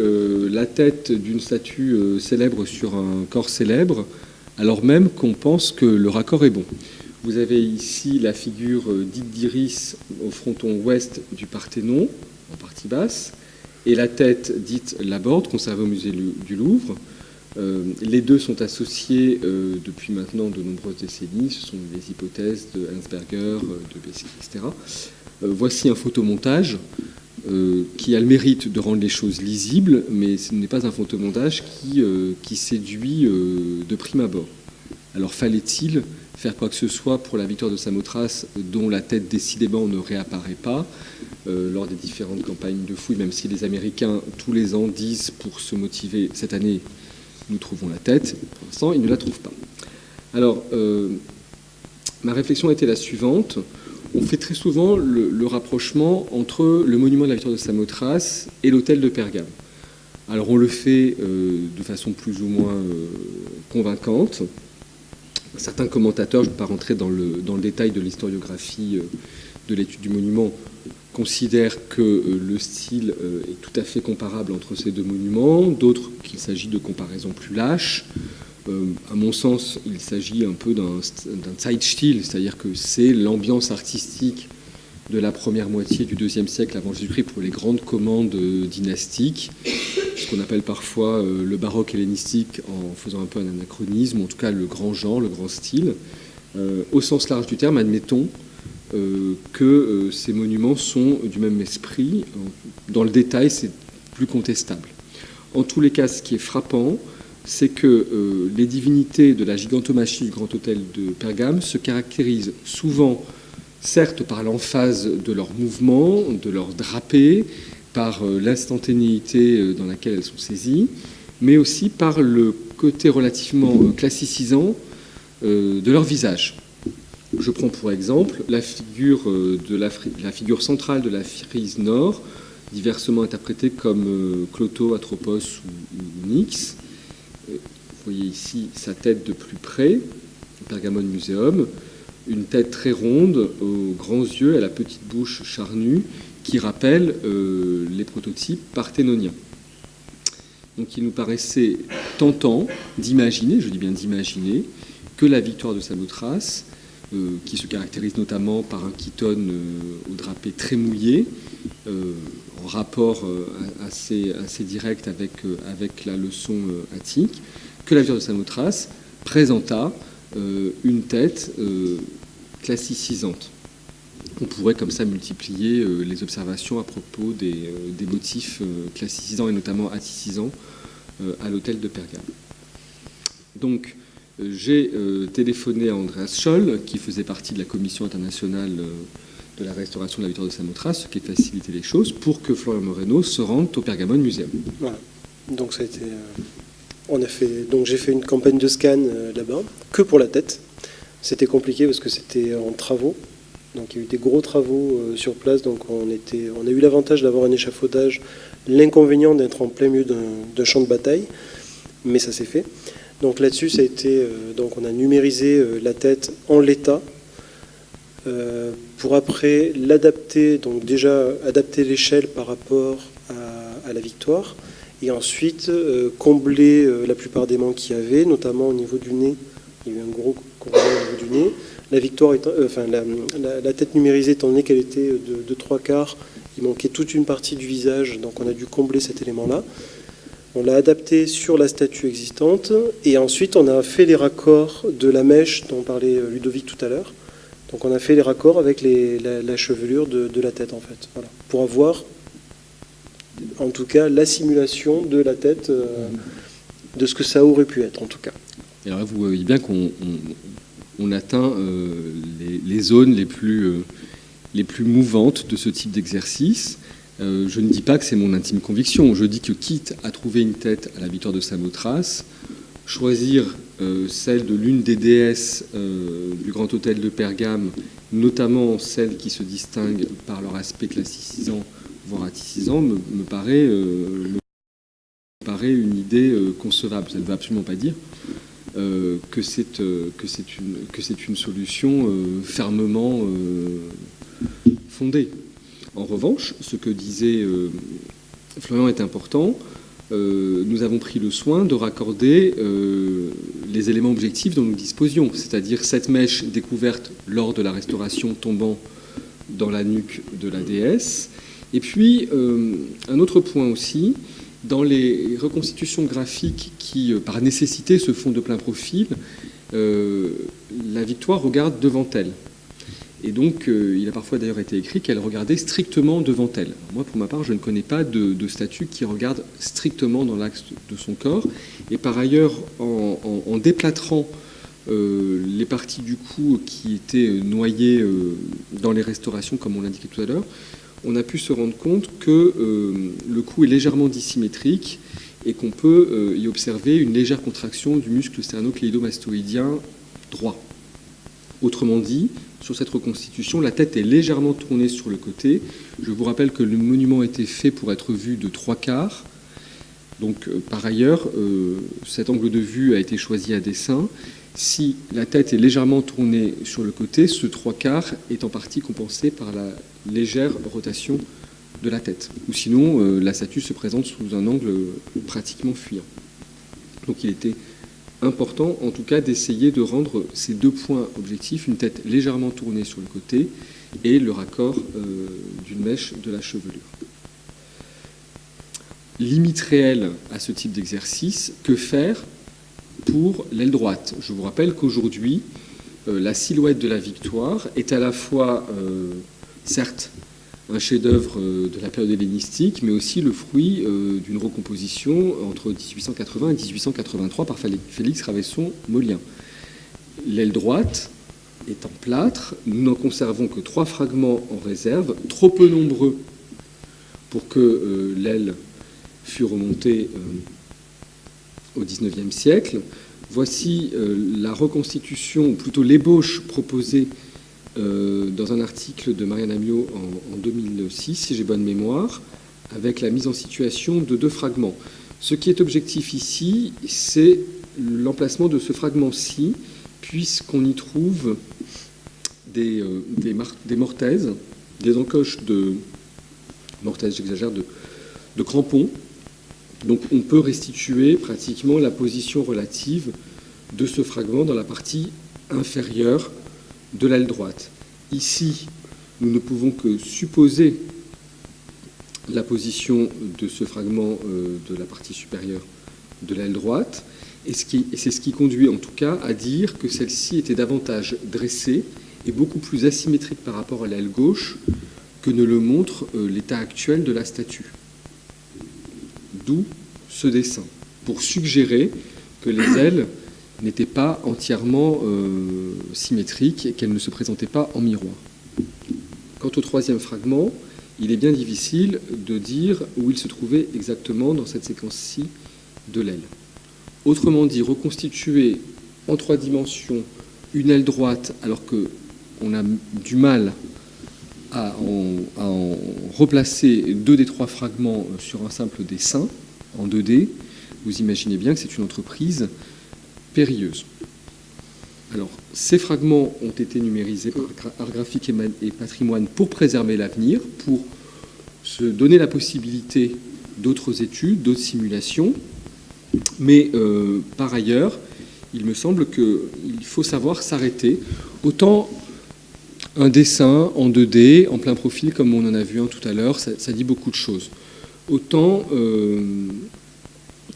la tête d'une statue célèbre sur un corps célèbre, alors même qu'on pense que le raccord est bon. Vous avez ici la figure dite d'Iris au fronton ouest du Parthénon, en partie basse, et la tête dite Laborde, conservée au musée du Louvre. Les deux sont associés depuis maintenant de nombreuses décennies. Ce sont les hypothèses de Enzberger, de Bessy, etc. Voici un photomontage qui a le mérite de rendre les choses lisibles, mais ce n'est pas un photomontage qui séduit de prime abord. Alors fallait-il faire quoi que ce soit pour la victoire de Samothrace, dont la tête décidément ne réapparaît pas lors des différentes campagnes de fouilles, même si les Américains tous les ans disent pour se motiver cette année nous trouvons la tête. Pour l'instant, ils ne la trouvent pas. Alors, ma réflexion était la suivante. On fait très souvent le rapprochement entre le monument de la victoire de Samothrace et l'hôtel de Pergame. Alors, on le fait de façon plus ou moins convaincante. Certains commentateurs, je ne vais pas rentrer dans le détail de l'historiographie de l'étude du monument, considèrent que le style est tout à fait comparable entre ces deux monuments, d'autres qu'il s'agit de comparaisons plus lâches. À mon sens, il s'agit un peu d'un Zeitstil, c'est-à-dire que c'est l'ambiance artistique de la première moitié du IIe siècle avant Jésus-Christ pour les grandes commandes dynastiques, ce qu'on appelle parfois le baroque hellénistique en faisant un peu un anachronisme, en tout cas le grand genre, le grand style. Au sens large du terme, admettons que ces monuments sont du même esprit. Dans le détail, c'est plus contestable. En tous les cas, ce qui est frappant, c'est que les divinités de la gigantomachie du Grand Hôtel de Pergame se caractérisent souvent, certes par l'emphase de leurs mouvements, de leurs drapés, par l'instantanéité dans laquelle elles sont saisies, mais aussi par le côté relativement classicisant de leur visage. Je prends pour exemple la figure centrale de la frise nord, diversement interprétée comme Clotho, Atropos ou Nyx. Vous voyez ici sa tête de plus près, au Pergamon Museum, une tête très ronde, aux grands yeux, à la petite bouche charnue, qui rappelle les prototypes parthénoniens. Donc il nous paraissait tentant d'imaginer, je dis bien d'imaginer, que la victoire de Samothrace, qui se caractérise notamment par un chitone au drapé très mouillé, en rapport assez direct avec la leçon attique, que la victoire de Samothrace présenta une tête classicisante. On pourrait comme ça multiplier les observations à propos des motifs classicisants et notamment atticisants à l'hôtel de Pergame. Donc, j'ai téléphoné à Andreas Scholl, qui faisait partie de la commission internationale de la restauration de la victoire de Samothrace, ce qui a facilité les choses, pour que Florian Moreno se rende au Pergamon Museum. Voilà. Donc ça a été, donc j'ai fait une campagne de scan là-bas, que pour la tête. C'était compliqué parce que c'était en travaux. Donc il y a eu des gros travaux sur place. Donc on a eu l'avantage d'avoir un échafaudage, l'inconvénient d'être en plein milieu d'un champ de bataille, mais ça s'est fait. Donc là-dessus, ça a été, donc on a numérisé la tête en l'état pour après l'adapter, donc déjà adapter l'échelle par rapport à la victoire, et ensuite combler la plupart des manques qu'il y avait, notamment au niveau du nez. Il y a eu un gros comblement au niveau du nez. La victoire, la tête numérisée, étant donné qu'elle était de 3/4, il manquait toute une partie du visage, donc on a dû combler cet élément-là. On l'a adapté sur la statue existante, et ensuite on a fait les raccords de la mèche dont parlait Ludovic tout à l'heure. Donc on a fait les raccords avec la chevelure de la tête, en fait, voilà, pour avoir en tout cas la simulation de la tête, de ce que ça aurait pu être en tout cas. Et alors là, vous voyez bien qu'on atteint les zones les plus mouvantes de ce type d'exercice. Je ne dis pas que c'est mon intime conviction. Je dis que quitte à trouver une tête à la victoire de Samothrace, choisir celle de l'une des déesses du Grand Hôtel de Pergame, notamment celles qui se distinguent par leur aspect classicisant, voire atticisant, me paraît une idée concevable. Ça ne veut absolument pas dire que c'est une solution fermement fondée. En revanche, ce que disait Florian est important. Nous avons pris le soin de raccorder les éléments objectifs dont nous disposions, c'est-à-dire cette mèche découverte lors de la restauration tombant dans la nuque de la déesse. Et puis, un autre point aussi, dans les reconstitutions graphiques qui, par nécessité, se font de plein profil, la victoire regarde devant elle. Et donc, il a parfois d'ailleurs été écrit qu'elle regardait strictement devant elle. Moi, pour ma part, je ne connais pas de statue qui regarde strictement dans l'axe de son corps. Et par ailleurs, en déplâtrant les parties du cou qui étaient noyées dans les restaurations, comme on l'indiquait tout à l'heure, on a pu se rendre compte que le cou est légèrement dissymétrique et qu'on peut y observer une légère contraction du muscle sternocléidomastoïdien droit. Autrement dit, sur cette reconstitution, la tête est légèrement tournée sur le côté. Je vous rappelle que le monument a été fait pour être vu de 3/4. Donc, par ailleurs, cet angle de vue a été choisi à dessein. Si la tête est légèrement tournée sur le côté, ce 3/4 est en partie compensé par la légère rotation de la tête. Ou sinon, la statue se présente sous un angle pratiquement fuyant. Donc, il était important, en tout cas, d'essayer de rendre ces deux points objectifs, une tête légèrement tournée sur le côté et le raccord d'une mèche de la chevelure. Limite réelle à ce type d'exercice, que faire pour l'aile droite? Je vous rappelle qu'aujourd'hui, la silhouette de la victoire est à la fois, certes, un chef-d'œuvre de la période hellénistique, mais aussi le fruit d'une recomposition entre 1880 et 1883 par Félix Ravesson-Molien. L'aile droite est en plâtre. Nous n'en conservons que 3 fragments en réserve, trop peu nombreux pour que l'aile fût remontée au XIXe siècle. Voici la reconstitution, ou plutôt l'ébauche proposée dans un article de Marianne Amiot en 2006, si j'ai bonne mémoire, avec la mise en situation de 2 fragments. Ce qui est objectif ici, c'est l'emplacement de ce fragment-ci, puisqu'on y trouve des mortaises, des encoches de mortaises, j'exagère, de crampons, Donc on peut restituer pratiquement la position relative de ce fragment dans la partie inférieure de l'aile droite. Ici, nous ne pouvons que supposer la position de ce fragment de la partie supérieure de l'aile droite, et c'est ce qui conduit en tout cas à dire que celle-ci était davantage dressée et beaucoup plus asymétrique par rapport à l'aile gauche que ne le montre l'état actuel de la statue. D'où ce dessin, pour suggérer que les ailes n'étaient pas entièrement symétriques et qu'elles ne se présentaient pas en miroir. Quant au troisième fragment, il est bien difficile de dire où il se trouvait exactement dans cette séquence-ci de l'aile. Autrement dit, reconstituer en 3 dimensions une aile droite alors qu'on a du mal à en replacer 2 des 3 fragments sur un simple dessin en 2D, vous imaginez bien que c'est une entreprise périlleuse. Alors, ces fragments ont été numérisés par Art Graphique et Patrimoine pour préserver l'avenir, pour se donner la possibilité d'autres études, d'autres simulations. Mais par ailleurs, il me semble qu'il faut savoir s'arrêter. Autant un dessin en 2D, en plein profil, comme on en a vu un tout à l'heure, ça dit beaucoup de choses. Autant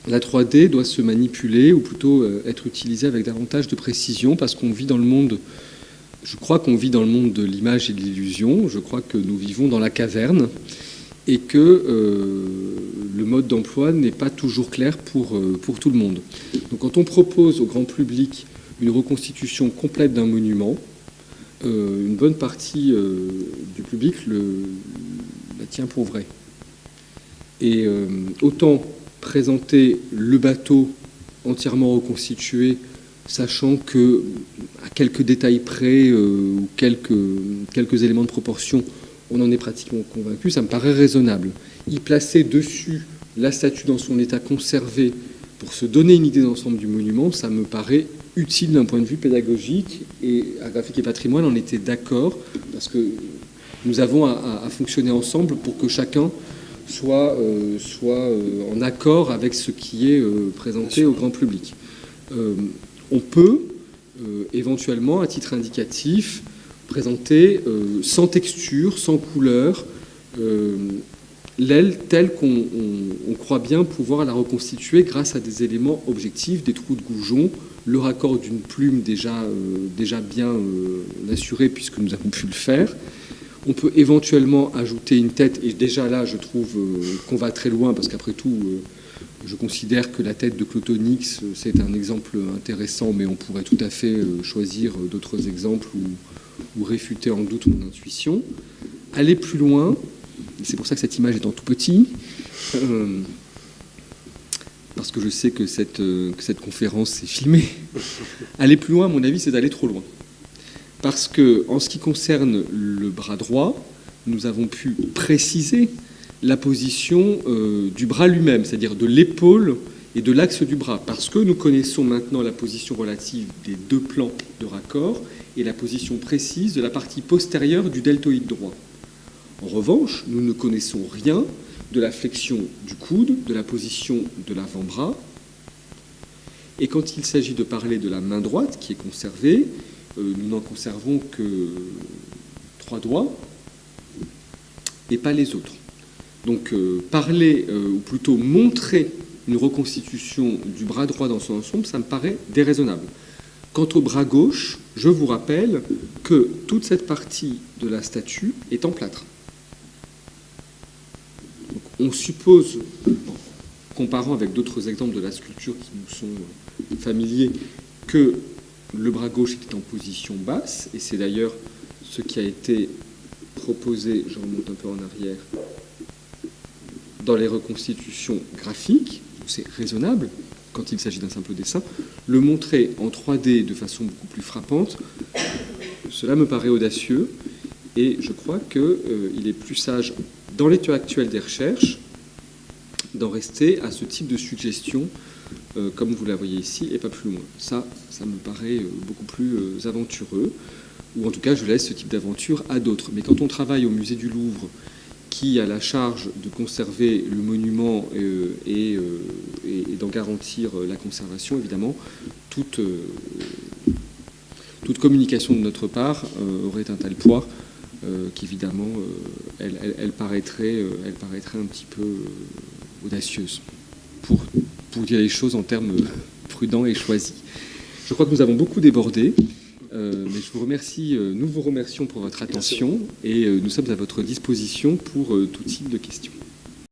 la 3D doit se manipuler, ou plutôt être utilisée avec davantage de précision, parce qu'on vit dans le monde, je crois qu'on vit dans le monde de l'image et de l'illusion, je crois que nous vivons dans la caverne, et que le mode d'emploi n'est pas toujours clair pour tout le monde. Donc quand on propose au grand public une reconstitution complète d'un monument, une bonne partie du public la tient pour vrai. Et autant présenter le bateau entièrement reconstitué, sachant que à quelques détails près ou quelques éléments de proportion, on en est pratiquement convaincu, ça me paraît raisonnable. Y placer dessus la statue dans son état conservé pour se donner une idée d'ensemble du monument, ça me paraît utile d'un point de vue pédagogique, et Art Graphique et Patrimoine en était d'accord, parce que nous avons à fonctionner ensemble pour que chacun soit en accord avec ce qui est présenté au grand public. On peut éventuellement, à titre indicatif, présenter sans texture, sans couleur, l'aile telle qu'on croit bien pouvoir la reconstituer grâce à des éléments objectifs, des trous de goujon, le raccord d'une plume déjà bien assuré puisque nous avons pu le faire. On peut éventuellement ajouter une tête, et déjà là je trouve qu'on va très loin, parce qu'après tout je considère que la tête de Clotonix c'est un exemple intéressant, mais on pourrait tout à fait choisir d'autres exemples ou réfuter en doute mon intuition. Aller plus loin, c'est pour ça que cette image est en tout petit, parce que je sais que cette conférence est filmée. Aller plus loin, à mon avis, c'est d'aller trop loin. Parce que, en ce qui concerne le bras droit, nous avons pu préciser la position du bras lui-même, c'est-à-dire de l'épaule et de l'axe du bras, parce que nous connaissons maintenant la position relative des 2 plans de raccord et la position précise de la partie postérieure du deltoïde droit. En revanche, nous ne connaissons rien de la flexion du coude, de la position de l'avant-bras. Et quand il s'agit de parler de la main droite, qui est conservée, nous n'en conservons que 3 doigts et pas les autres. Donc parler, ou plutôt montrer une reconstitution du bras droit dans son ensemble, ça me paraît déraisonnable. Quant au bras gauche, je vous rappelle que toute cette partie de la statue est en plâtre. Donc, on suppose, comparant avec d'autres exemples de la sculpture qui nous sont familiers, que le bras gauche était en position basse, et c'est d'ailleurs ce qui a été proposé, je remonte un peu en arrière, dans les reconstitutions graphiques, c'est raisonnable quand il s'agit d'un simple dessin. Le montrer en 3D de façon beaucoup plus frappante, cela me paraît audacieux, et je crois qu'il est plus sage, dans l'état actuel des recherches, d'en rester à ce type de suggestion, comme vous la voyez ici, et pas plus loin. Ça me paraît beaucoup plus aventureux, ou en tout cas je laisse ce type d'aventure à d'autres. Mais quand on travaille au musée du Louvre, qui a la charge de conserver le monument et d'en garantir la conservation, évidemment, toute communication de notre part aurait un tel poids qu'évidemment, elle paraîtrait un petit peu audacieuse, pour dire les choses en termes prudents et choisis. Je crois que nous avons beaucoup débordé, mais nous vous remercions pour votre attention et nous sommes à votre disposition pour tout type de questions.